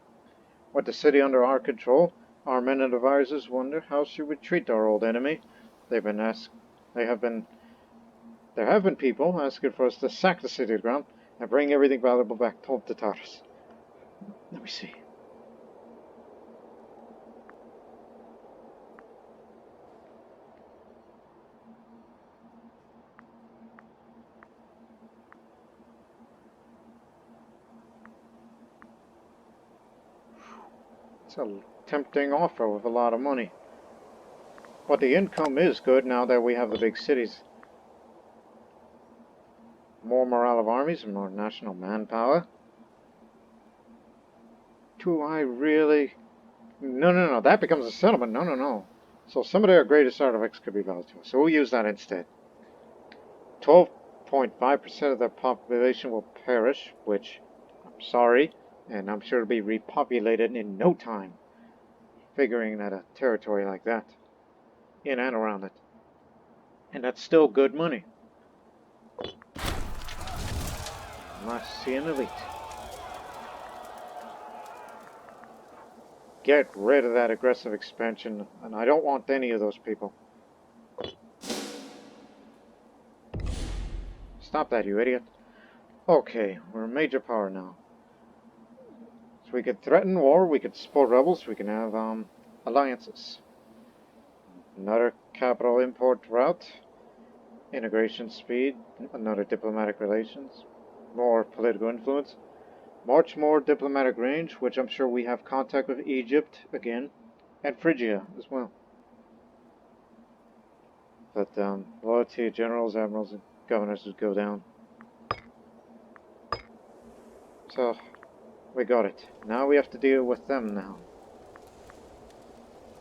With the city under our control, our men and advisors wonder how should we treat our old enemy. There have been people asking for us to sack the city to the ground and bring everything valuable back home to Taurus. Let me see. It's a tempting offer with a lot of money. But the income is good now that we have the big cities. More morale of armies and more national manpower. Do I really... No. That becomes a settlement. No. So some of their greatest artifacts could be valued to us. So we'll use that instead. 12.5% of their population will perish, which, I'm sorry, and I'm sure it'll be repopulated in no time. Figuring that a territory like that, in and around it. And that's still good money. Marcian elite. Get rid of that aggressive expansion, and I don't want any of those people. Stop that, you idiot. Okay, we're a major power now. So we could threaten war, we could support rebels, we can have alliances. Another capital import route. Integration speed, another diplomatic relations. More political influence. Much more diplomatic range, which I'm sure we have contact with Egypt again, and Phrygia as well. But loyalty to generals, admirals, and governors would go down. So, we got it. Now we have to deal with them now.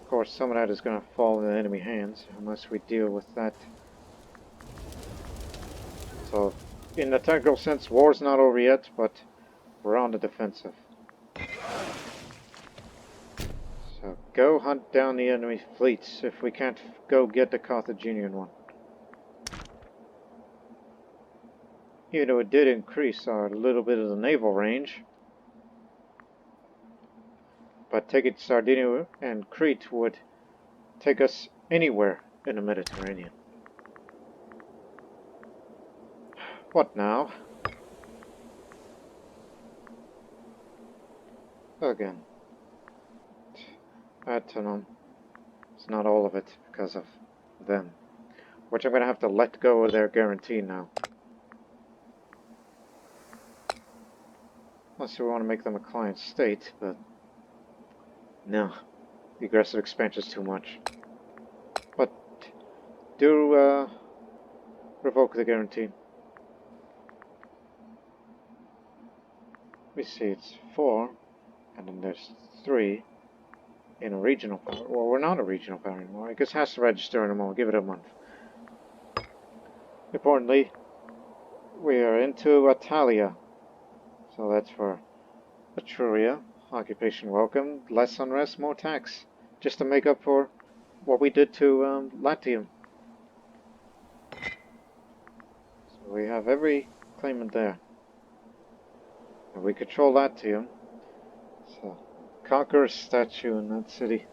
Of course, some of that is going to fall in enemy hands, unless we deal with that So, in the technical sense, war's not over yet, but we're on the defensive. So, go hunt down the enemy fleets if we can't go get the Carthaginian one. Even though it did increase our little bit of the naval range. But taking Sardinia and Crete would take us anywhere in the Mediterranean. What now? Again. Tarentum. It's not all of it because of them. Which I'm going to have to let go of their guarantee now. Unless we want to make them a client state, but no. The aggressive expansion is too much. But do revoke the guarantee. We see it's 4, and then there's 3 in a regional power. Well, we're not a regional power anymore. I guess it has to register in a moment. Give it a month. Importantly, we are into Italia. So that's for Etruria. Occupation welcome. Less unrest, more tax. Just to make up for what we did to Latium. So we have every claimant there. And we control Latium. So, Conqueror's statue in that city.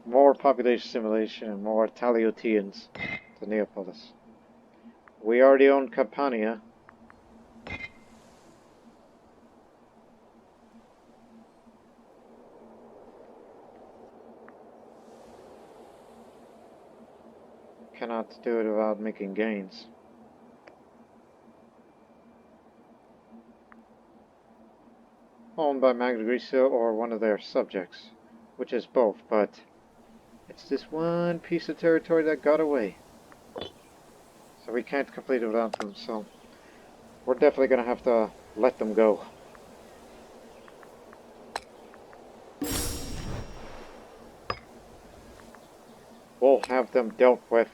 More population simulation and more Italiotians to Neapolis. We already own Campania. Cannot do it without making gains. Owned by Magna Graecia or one of their subjects, which is both, but it's this one piece of territory that got away. So we can't complete it without them, so we're definitely going to have to let them go. We'll have them dealt with,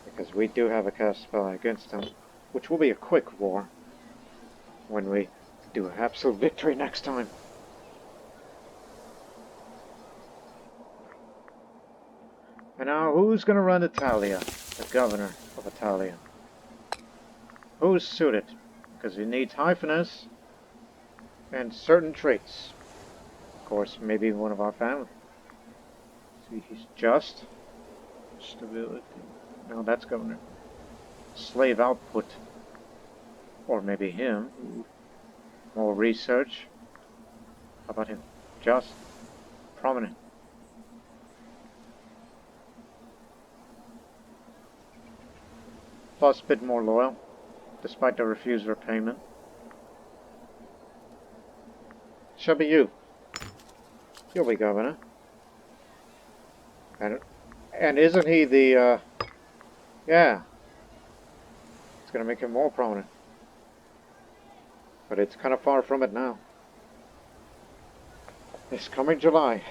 because we do have a cast spell against them, which will be a quick war when we do an absolute victory next time. And now, who's going to run Italia? The governor of Italia. Who's suited? Because he needs high finesse and certain traits. Of course, maybe one of our family. See, he's just. Stability. No, that's governor. Slave output. Or maybe him. More research. How about him? Just. Prominent. Plus a bit more loyal, despite the refused repayment. Shall be you. You'll be governor. And isn't he the, yeah. It's gonna make him more prominent. But it's kind of far from it now. This coming July,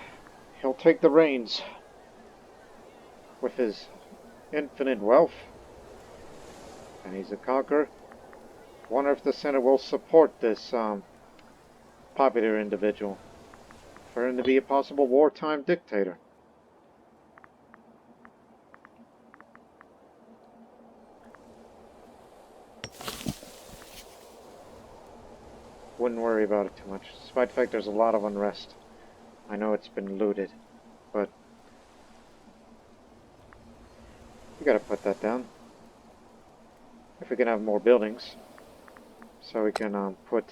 he'll take the reins with his infinite wealth. And he's a conqueror. Wonder if the Senate will support this popular individual for him to be a possible wartime dictator. Wouldn't worry about it too much, despite the fact there's a lot of unrest. I know it's been looted, but we gotta put that down. If we can have more buildings, so we can put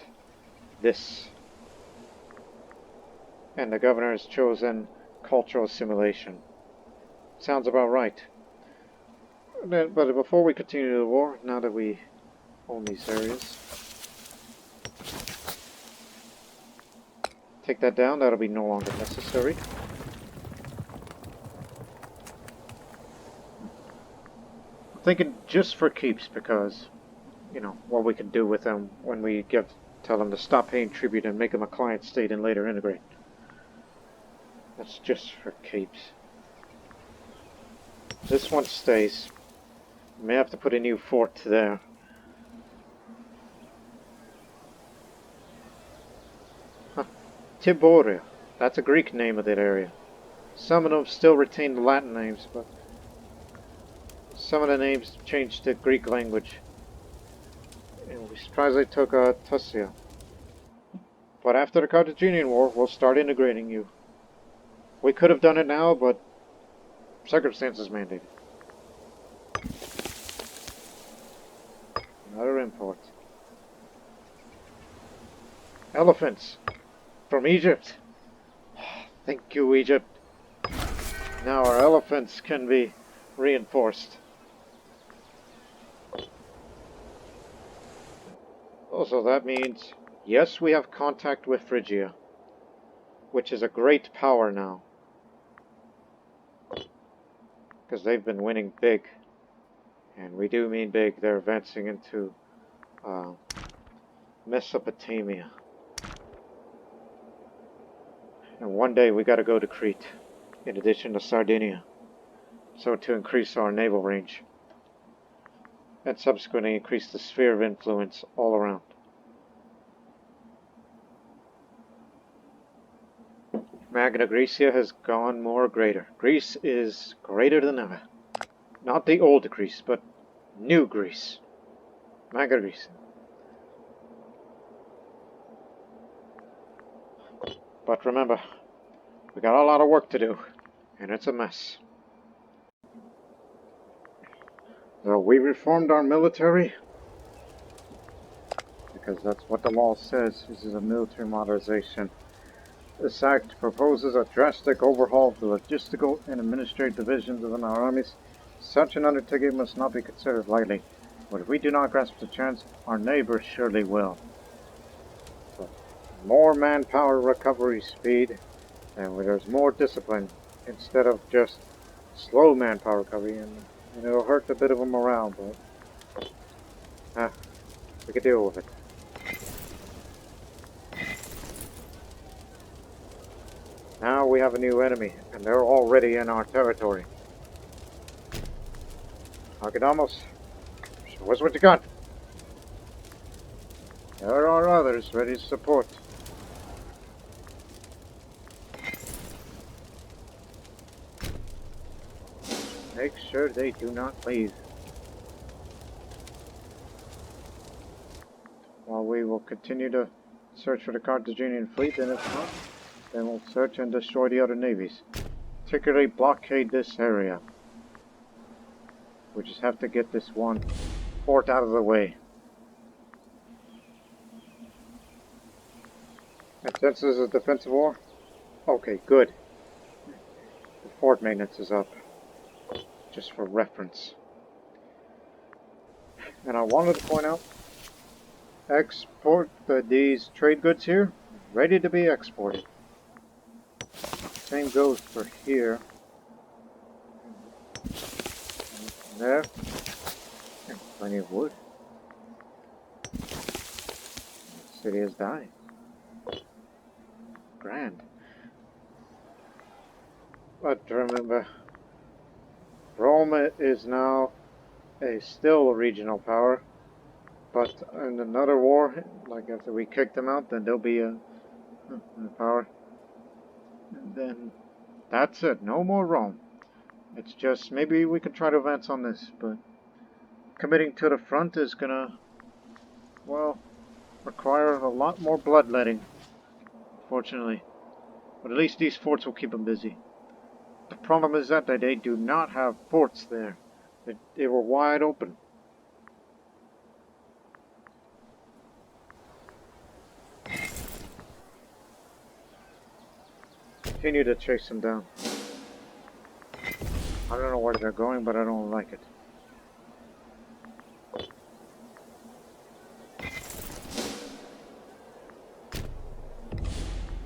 this. And the governor has chosen cultural assimilation. Sounds about right. But before we continue the war, now that we own these areas, take that down. That'll be no longer necessary. Thinking just for keeps, because you know what we can do with them when we tell them to stop paying tribute and make them a client state and later integrate. That's just for keeps. This one stays. May have to put a new fort there. Huh. Tiboria. That's a Greek name of that area. Some of them still retain the Latin names, but some of the names changed to Greek language. And we surprisingly took Tuscia. But after the Carthaginian War, we'll start integrating you. We could have done it now, but circumstances mandated. Another import. Elephants from Egypt. Thank you, Egypt. Now our elephants can be reinforced. Also, that means, yes, we have contact with Phrygia, which is a great power now. Because they've been winning big. And we do mean big. They're advancing into Mesopotamia. And one day we got to go to Crete, in addition to Sardinia, so to increase our naval range. And subsequently increase the sphere of influence all around. Magna Graecia has gone more greater. Greece is greater than ever. Not the old Greece, but new Greece. Magna Graecia. But remember, we got a lot of work to do, and it's a mess. So we reformed our military, because that's what the law says. This is a military modernization. This act proposes a drastic overhaul of the logistical and administrative divisions within our armies. Such an undertaking must not be considered lightly, but if we do not grasp the chance, our neighbors surely will. So, more manpower recovery speed, and where there's more discipline, instead of just slow manpower recovery, and it'll hurt a bit of a morale, but we can deal with it. Now we have a new enemy, and they're already in our territory. Akadamos, show us what you got. There are others ready to support. Make sure they do not leave. While we will continue to search for the Carthaginian fleet, and if not, then we'll search and destroy the other navies. Particularly blockade this area. We just have to get this one fort out of the way. And since this is a defensive war, okay, good. The fort maintenance is up, just for reference. And I wanted to point out, export these trade goods here, ready to be exported. Same goes for here. And there. And plenty of wood. The city is dying. Grand. But remember, Rome is now still a regional power. But in another war, like after we kick them out, then they'll be a power. And then that's it. No more Rome. It's just maybe we could try to advance on this, but committing to the front is gonna, well, require a lot more bloodletting, fortunately. But at least these forts will keep them busy. The problem is that they do not have forts there. They were wide open. Continue to chase them down. I don't know where they're going, but I don't like it.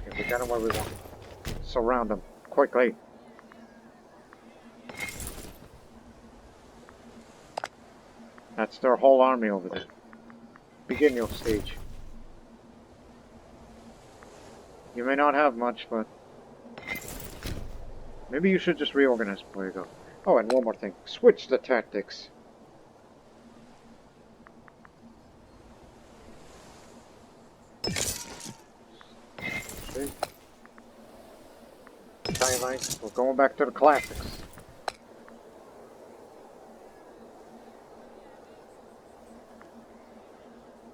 Okay, we got them where we want. Surround them quickly. That's their whole army over there. Begin your stage. You may not have much, but maybe you should just reorganize before you go. Oh, and one more thing. Switch the tactics. Alright, we're going back to the classics.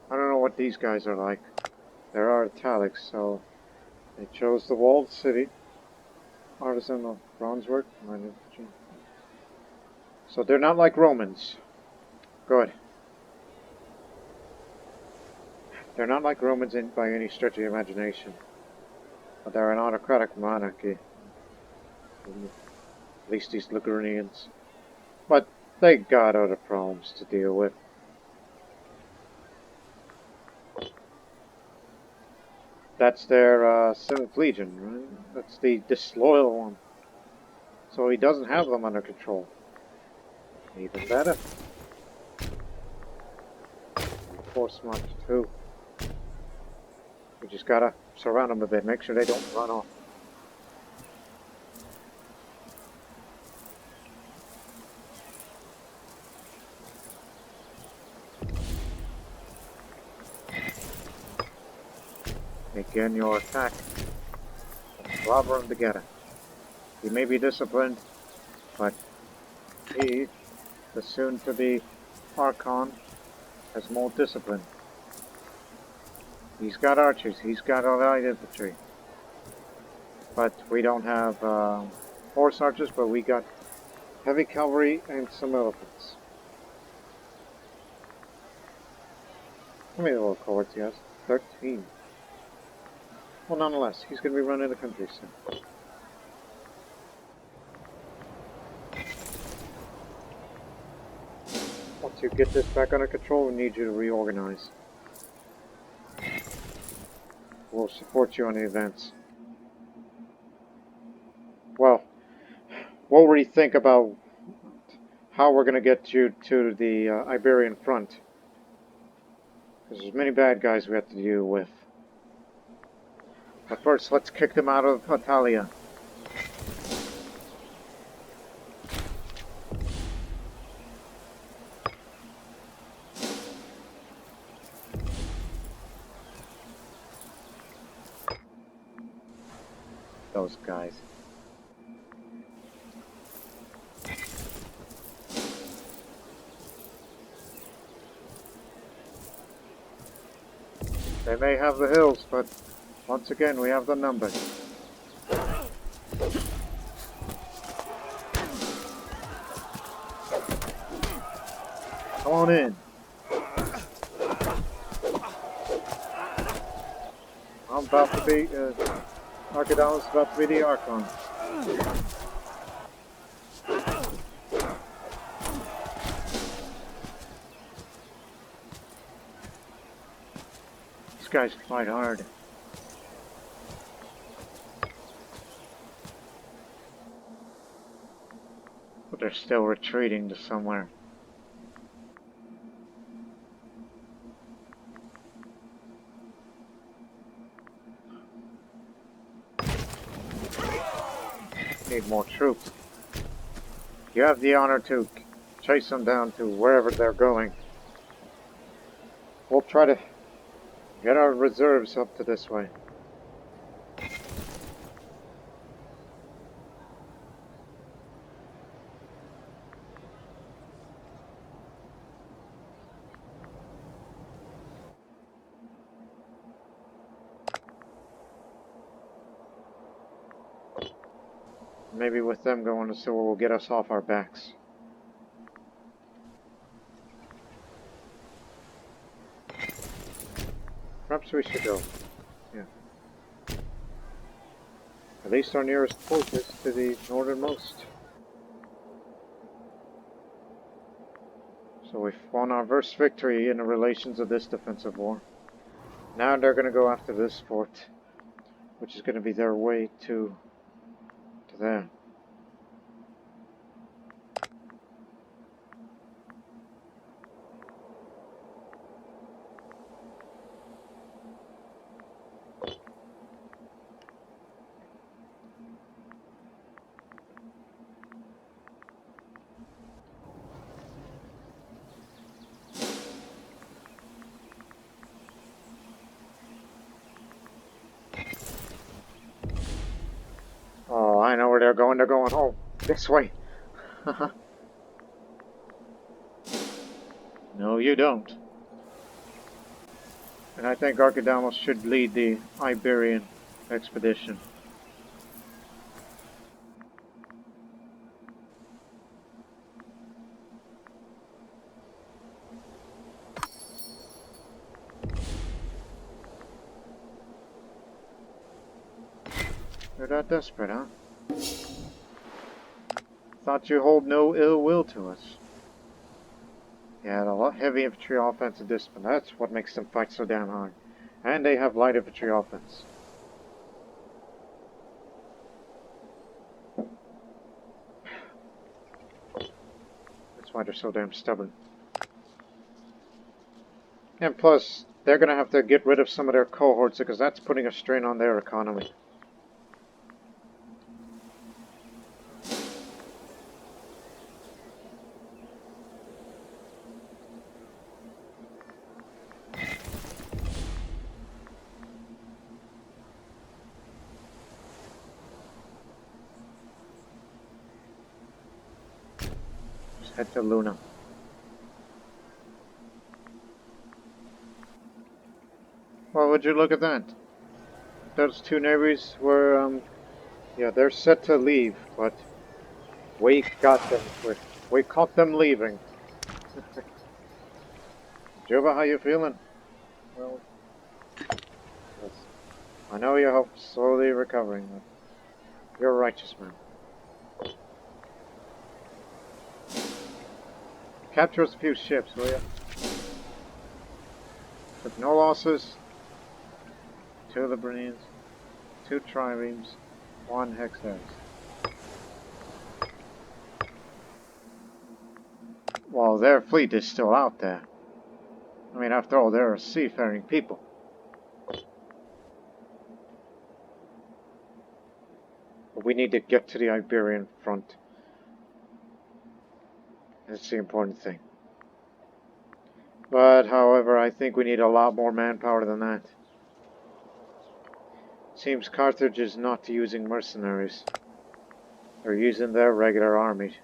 I don't know what these guys are like. There are italics, so they chose the walled city. Artisan of bronze work. So they're not like Romans. Good. They're not like Romans by any stretch of the imagination. But they're an autocratic monarchy. At least these Ligurians. But they got other problems to deal with. That's their 7th Legion, right? That's the disloyal one. So he doesn't have them under control. Even better. Force march too. We just gotta surround them a bit, make sure they don't run off. Begin your attack. Clobber him together. He may be disciplined, but he, the soon-to-be Archon, has more discipline. He's got archers, he's got all light infantry. But we don't have horse archers, but we got heavy cavalry and some elephants. How many little cohorts he has? 13. Well, nonetheless, he's going to be running the country soon. Once you get this back under control, we need you to reorganize. We'll support you on the events. Well, we'll rethink about how we're going to get you to the Iberian front. Because there's many bad guys we have to deal with. But first, let's kick them out of Italia. Those guys. They may have the hills, but once again, we have the numbers. Come on in. I'm about to be, Archidalus about to be the Archon. These guys fight hard. But they're still retreating to somewhere. Need more troops. You have the honor to chase them down to wherever they're going. We'll try to get our reserves up to this way. Maybe with them going to Seoul will get us off our backs. Perhaps we should go. Yeah. At least our nearest post is to the northernmost. So we've won our first victory in the relations of this defensive war. Now they're going to go after this fort, which is going to be their way to there. they're going. They're going. Oh, this way. No, you don't. And I think Archidamos should lead the Iberian expedition. You're that desperate, huh? Thought you hold no ill will to us. You had a lot heavy infantry offensive discipline. That's what makes them fight so damn hard. And they have light infantry offense. That's why they're so damn stubborn. And plus, they're going to have to get rid of some of their cohorts because that's putting a strain on their economy. Just head to Luna. Well, would you look at that? Those two navies were, yeah, they're set to leave, but we got them. We caught them leaving. Juba, how you feeling? Well, yes. I know you're slowly recovering, but you're a righteous man. Capture us a few ships, will you? With no losses. 2 Libranians, 2 triremes, 1 hexes. Well, their fleet is still out there. I mean, after all, they're a seafaring people. But we need to get to the Iberian front. That's the important thing. But, however, I think we need a lot more manpower than that. Seems Carthage is not using mercenaries. They're using their regular army.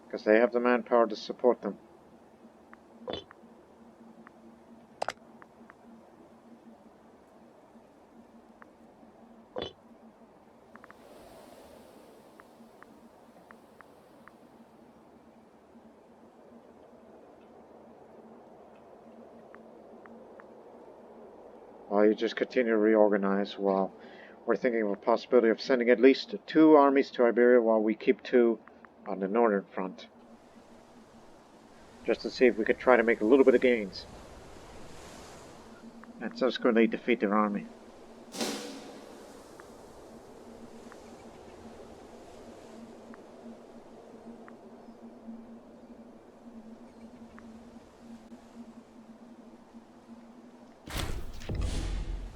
Because they have the manpower to support them. Well, you just continue to reorganize while we're thinking of a possibility of sending at least 2 armies to Iberia while we keep 2 on the northern front. Just to see if we could try to make a little bit of gains. And subsequently defeat their army.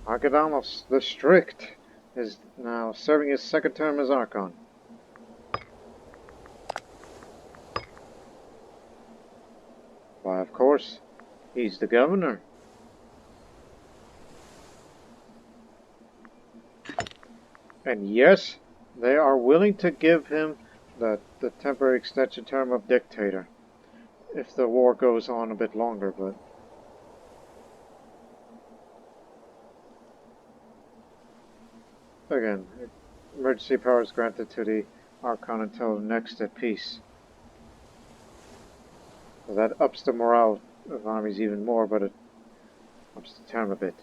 Archidamos the Strict is now serving his 2nd term as Archon. Why, of course, he's the governor. And yes, they are willing to give him the temporary extension term of dictator. If the war goes on a bit longer, but... Again, emergency power is granted to the Archon until next at peace. So that ups the morale of armies even more, but it ups the term a bit.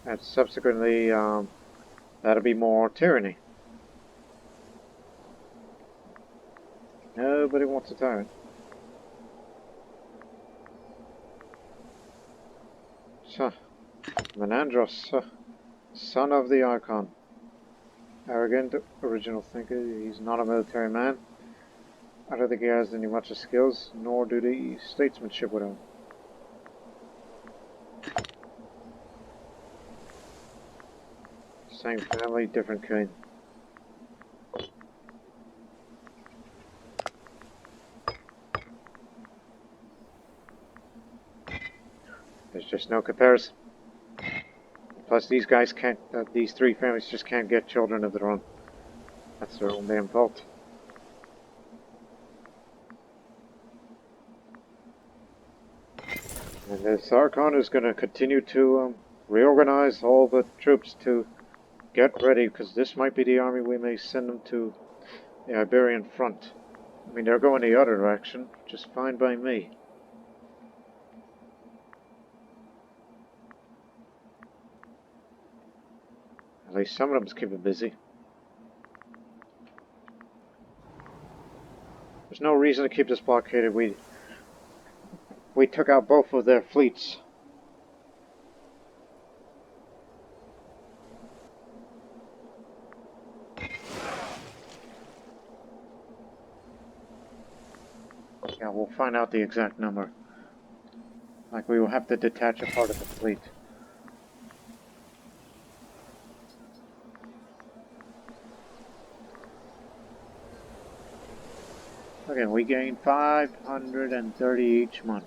And subsequently, that'll be more tyranny. Nobody wants a tyrant. So, Menandros, son of the Archon. Arrogant, original thinker, he's not a military man. I don't think he has any much of skills, nor do the statesmanship with him. Same family, different kind. There's just no comparison. Plus, these guys can't, these 3 families just can't get children of their own. That's their own damn fault. And this Archon is going to continue to reorganize all the troops to get ready, because this might be the army we may send them to the Iberian front. I mean, they're going the other direction, just fine by me. At least some of them's keeping busy. There's no reason to keep this blockaded. We took out both of their fleets. Yeah, we'll find out the exact number. Like, we will have to detach a part of the fleet. Okay, we gain 530 each month.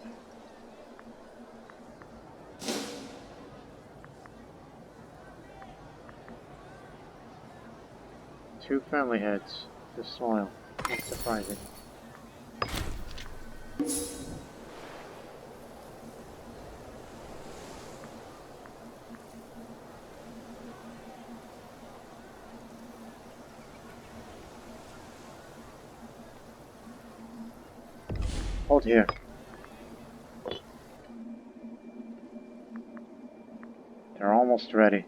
Two family heads. Disloyal. Not surprising. Hold here. They're almost ready.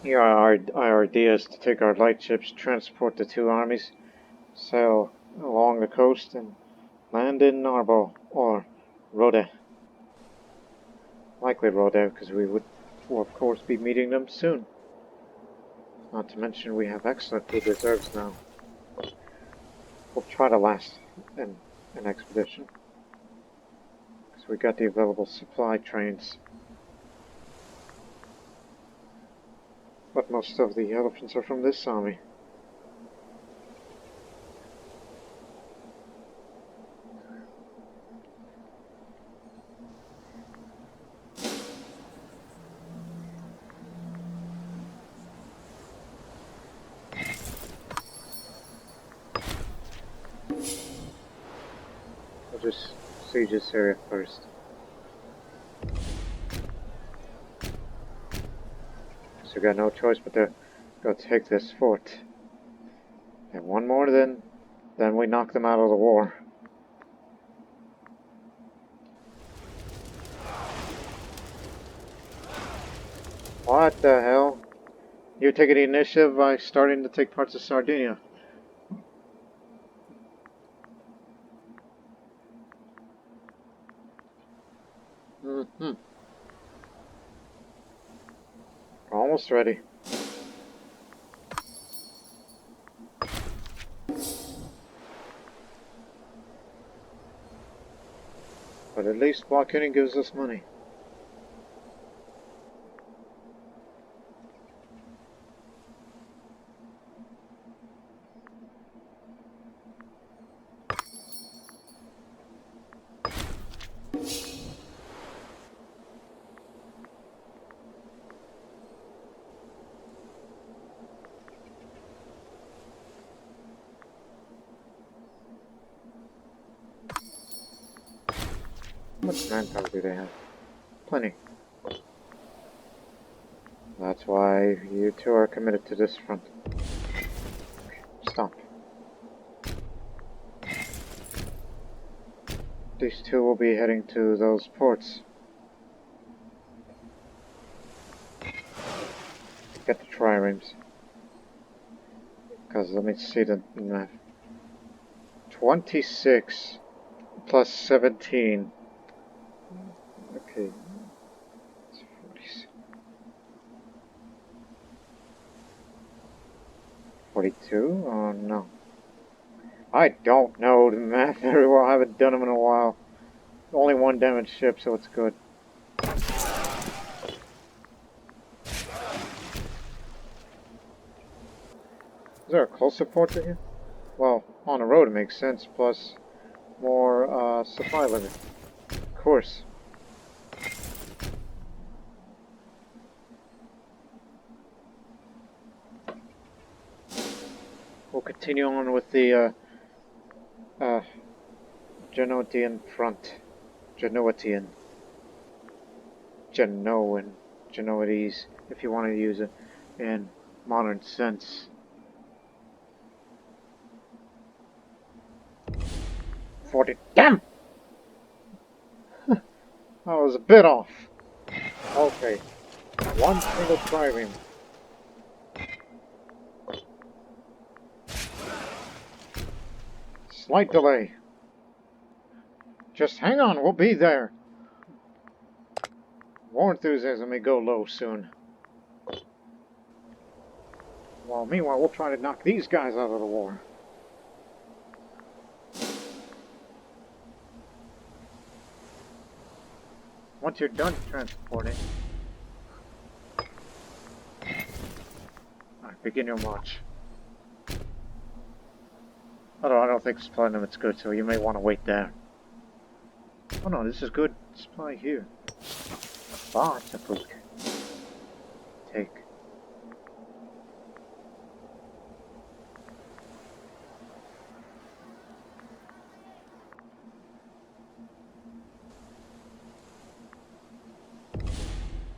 Here our idea is to take our light ships, transport the two armies, sail along the coast, and land in Narbo or Rode. Likely Rode, because we will of course be meeting them soon. Not to mention we have excellent food reserves now. We'll try to last an expedition, because we got the available supply trains. But most of the elephants are from this army. We'll just siege this area first. So we got no choice but to go take this fort. And one more, then we knock them out of the war. What the hell? You're taking the initiative by starting to take parts of Sardinia. Mm-hmm. Almost ready. But at least blockading gives us money. How much manpower do they have? Plenty. That's why you two are committed to this front. Stop. These two will be heading to those ports. Get the triremes. Because let me see the map. 26 plus 17. Okay. 42? Oh no. I don't know the math very well. I haven't done them in a while. Only one damaged ship, so it's good. Is there a close support to here? Well, on the road it makes sense, plus more supply limit. Of course. We'll continue on with the Genotian front. Genotian. Genoan. Genoese, if you want to use it in modern sense. 40. Damn! I was a bit off. Okay. One single trireme. Slight delay. Just hang on, we'll be there. War enthusiasm may go low soon. Well, meanwhile, we'll try to knock these guys out of the war. Once you're done transporting... Alright, begin your march. Although I don't think supply limit's good, so you may want to wait there. Oh no, this is good supply here. Lots of food. Take.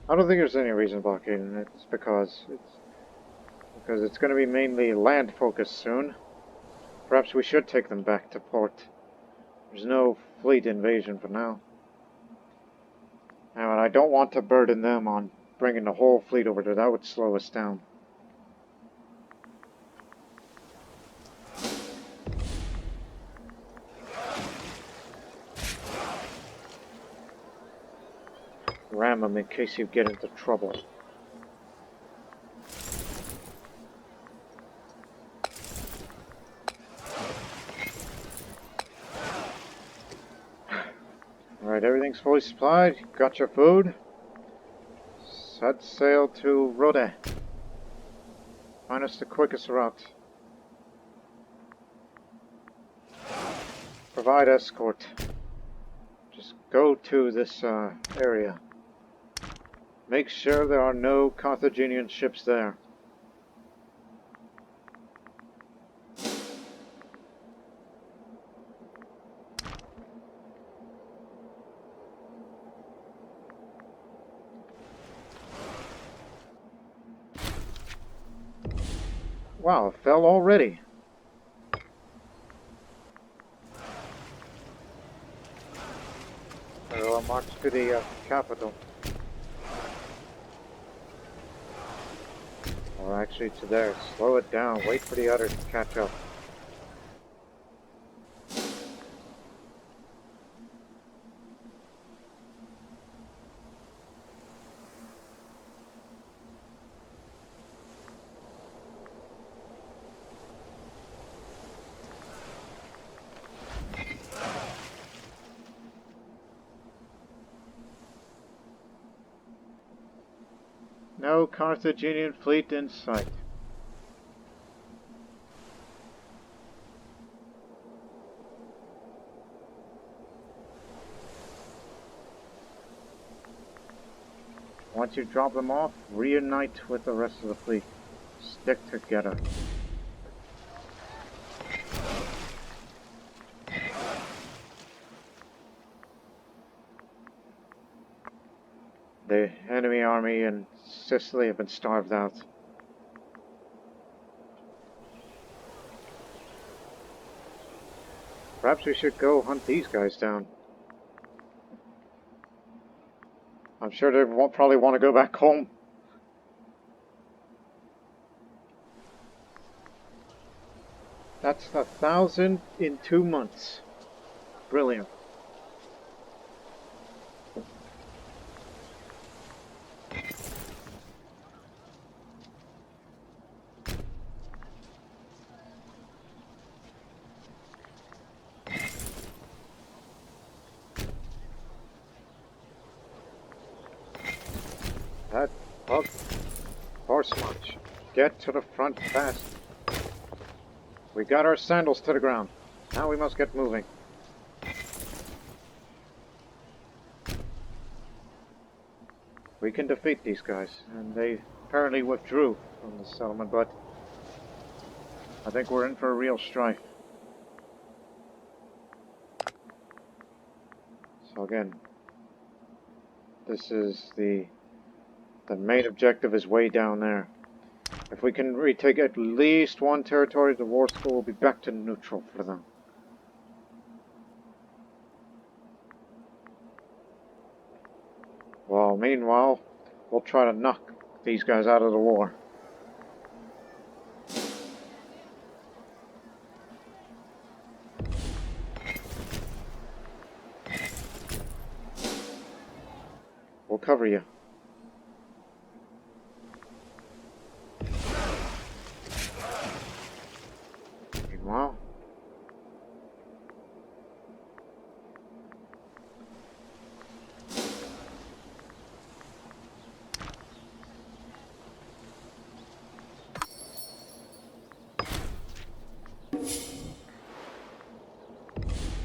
I don't think there's any reason blockading it. It's because it's going to be mainly land focused soon. Perhaps we should take them back to port. There's no fleet invasion for now. And I don't want to burden them on bringing the whole fleet over there. That would slow us down. Ram them in case you get into trouble. Alright, everything's fully supplied. Got your food. Set sail to Rode. Find us the quickest route. Provide escort. Just go to this area. Make sure there are no Carthaginian ships there. Wow, it fell already. So I'll march to the capital. Or actually to there. Slow it down. Wait for the others to catch up. No Carthaginian fleet in sight. Once you drop them off, reunite with the rest of the fleet. Stick together. The enemy army in Sicily have been starved out. Perhaps we should go hunt these guys down. I'm sure they won't probably want to go back home. That's 1,000 in 2 months. Brilliant. That up. Horse march. Get to the front fast. We got our sandals to the ground. Now we must get moving. We can defeat these guys, and they apparently withdrew from the settlement, but I think we're in for a real strife. So again, this is the main objective is way down there. If we can retake at least one territory, the war score will be back to neutral for them. Well, meanwhile, we'll try to knock these guys out of the war. We'll cover you. Meanwhile,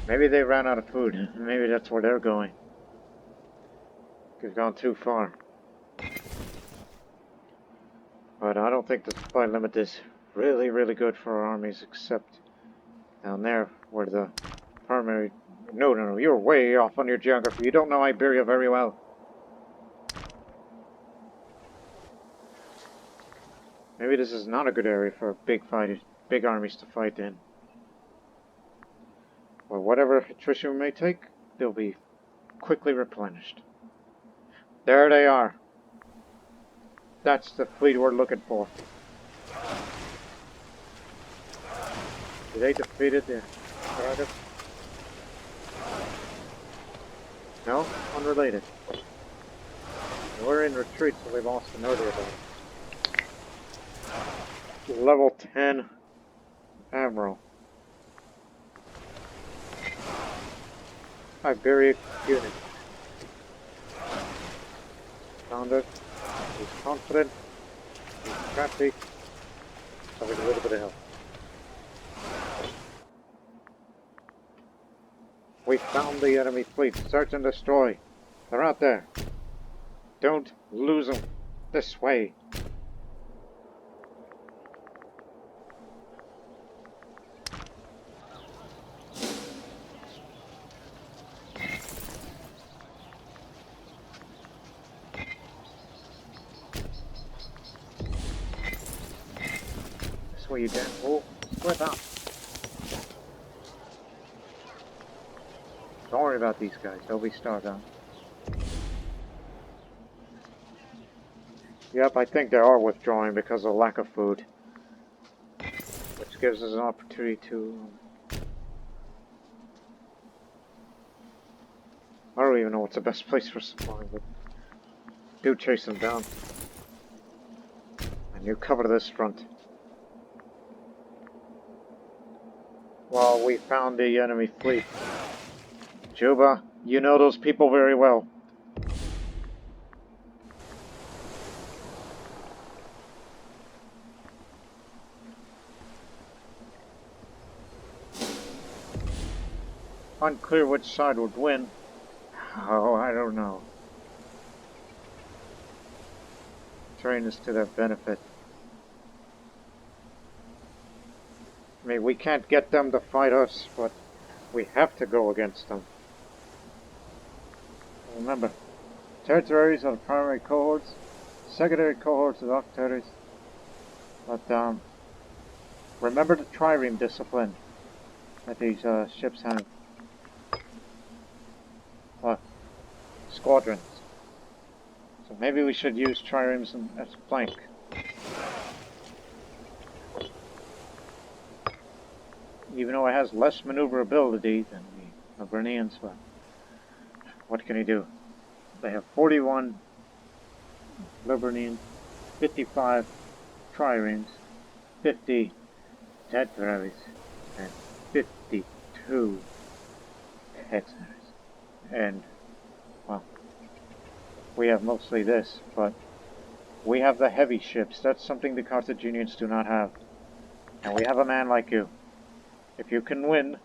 maybe they ran out of food. Maybe that's where they're going. They've gone too far. But I don't think the supply limit is really good for our armies, except down there where the primary... No, you're way off on your geography. You don't know Iberia very well. Maybe this is not a good area for big armies to fight in. Well, whatever attrition we may take, they'll be quickly replenished. There they are. That's the fleet we're looking for. They defeated the Carthage? No? Unrelated. We're in retreat, so we lost an order about it. Level 10 Admiral. Iberia unit. Found it. He's confident. He's crafty. Having a little bit of help. We found the enemy fleet. Search and destroy. They're out there. Don't lose them. This way. This way, you damn fool. Split up. Don't worry about these guys. They'll be starved out. Yep, I think they are withdrawing because of lack of food. Which gives us an opportunity to... I don't even know what's the best place for supply, but... do chase them down. And you cover this front. Well, we found the enemy fleet. Juba, you know those people very well. Unclear which side would win. Oh, I don't know. Train is to their benefit. I mean, we can't get them to fight us, but we have to go against them. Remember, territories are the primary cohorts, secondary cohorts are the occuparies. But remember the trireme discipline that these ships have. Squadrons. So maybe we should use triremes as flank. Even though it has less maneuverability than the Hibernians, but what can he do? They have 41 Liburnians, 55 triremes, 50 tetraries, and 52 hexaries. And, well, we have mostly this, but we have the heavy ships. That's something the Carthaginians do not have. And we have a man like you. If you can win,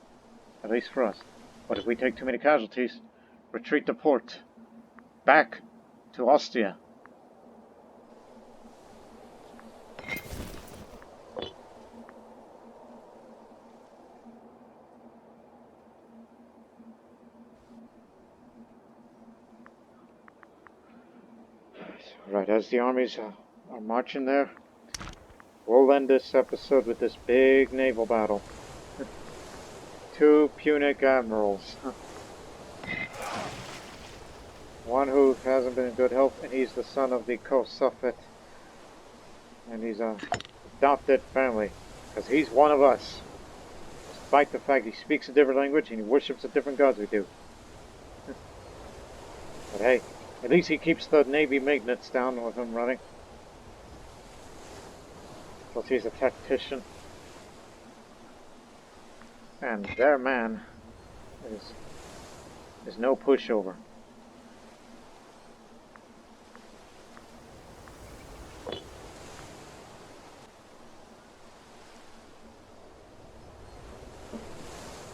at least for us. But if we take too many casualties, retreat to port. Back to Ostia. Right, as the armies are marching there, we'll end this episode with this big naval battle. Two Punic admirals. One who hasn't been in good health, and he's the son of the co-suffet. And he's a adopted family, because he's one of us. Despite the fact he speaks a different language and he worships a different gods we do. But hey, at least he keeps the Navy maintenance down with him running. Plus he's a tactician. And their man is no pushover.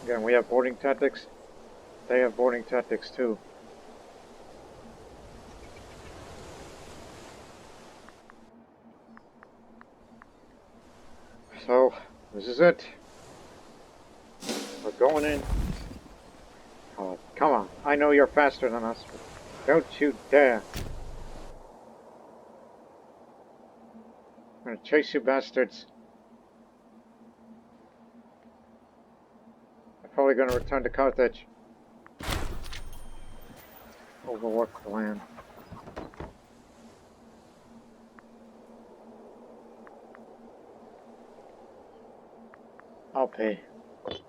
Again, we have boarding tactics. They have boarding tactics too. So, this is it. We're going in. Oh, come on. I know you're faster than us. Don't you dare. I'm gonna chase you bastards. I'm probably gonna return to Carthage. Overwork the land. I'll pay. If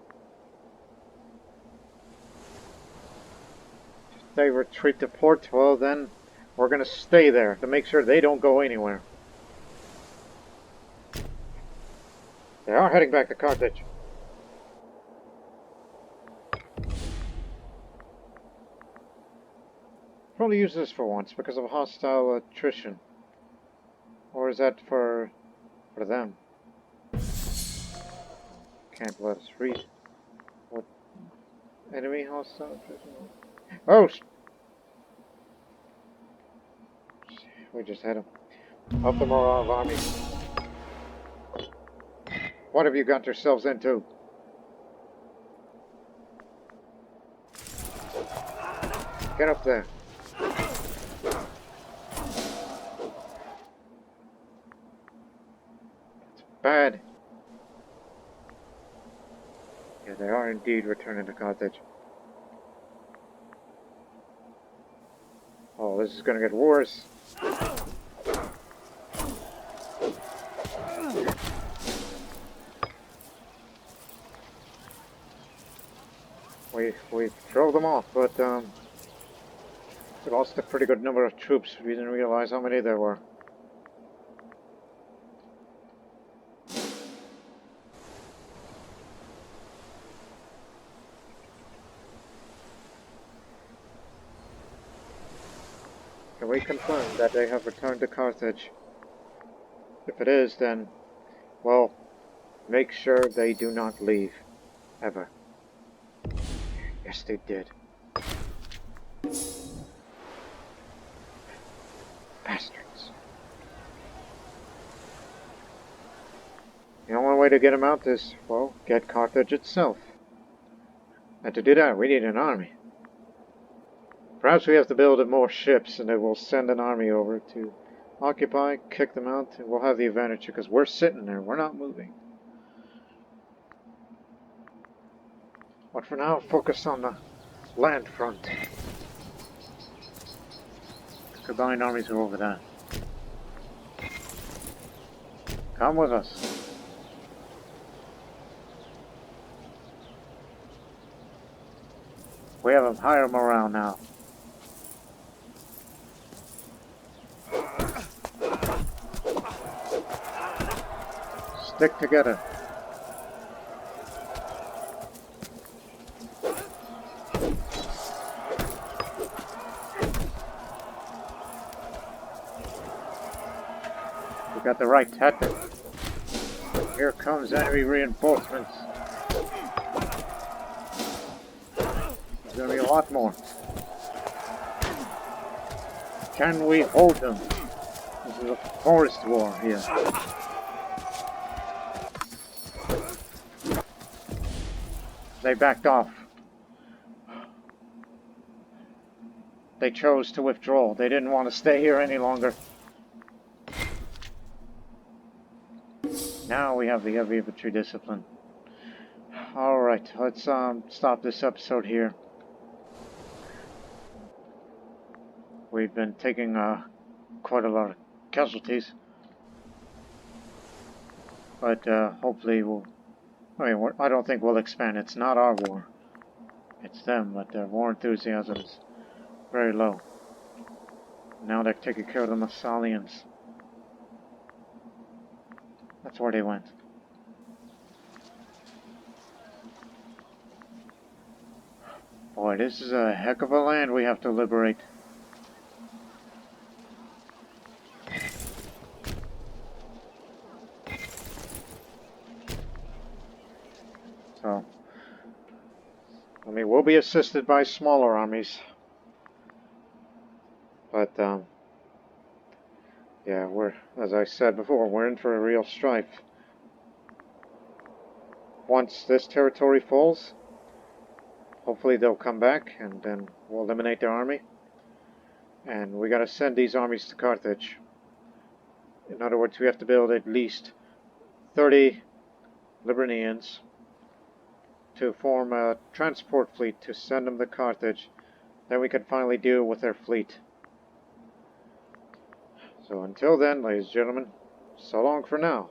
they retreat to port, well then we're gonna stay there to make sure they don't go anywhere. They are heading back to Carthage. Probably use this for once because of hostile attrition. Or is that for them? Can't let us read. What? Enemy hostile attrition? Oh! We just had him. Up the morale of army. What have you got yourselves into? Get up there. It's bad. Yeah, they are indeed returning to Carthage. Oh, this is gonna get worse. We drove them off, but we lost a pretty good number of troops. We didn't realize how many there were. Can we confirm that they have returned to Carthage? If it is, then, well, make sure they do not leave. Ever. Yes, they did. Bastards. The only way to get them out is, well, get Carthage itself. And to do that, we need an army. Perhaps we have to build more ships, and then we'll send an army over to occupy, kick them out, and we'll have the advantage because we're sitting there, we're not moving. But for now, focus on the land front. The combined armies are over there. Come with us. We have a higher morale now. Stick together. We got the right tactic. Here comes enemy reinforcements. There's gonna be a lot more. Can we hold them? This is a forest war here. They backed off. They chose to withdraw. They didn't want to stay here any longer. Now we have the heavy infantry discipline. Alright, let's stop this episode here. We've been taking quite a lot of casualties. But hopefully we'll... I don't think we'll expand. It's not our war. It's them, but their war enthusiasm is very low. Now they're taking care of the Massalians. That's where they went. Boy, this is a heck of a land we have to liberate. So, I mean, we'll be assisted by smaller armies. But, yeah, as I said before, we're in for a real strife. Once this territory falls, hopefully they'll come back, and then we'll eliminate their army. And we gotta send these armies to Carthage. In other words, we have to build at least 30 Liburnians to form a transport fleet to send them to Carthage. Then we can finally deal with their fleet. So until then, ladies and gentlemen, so long for now.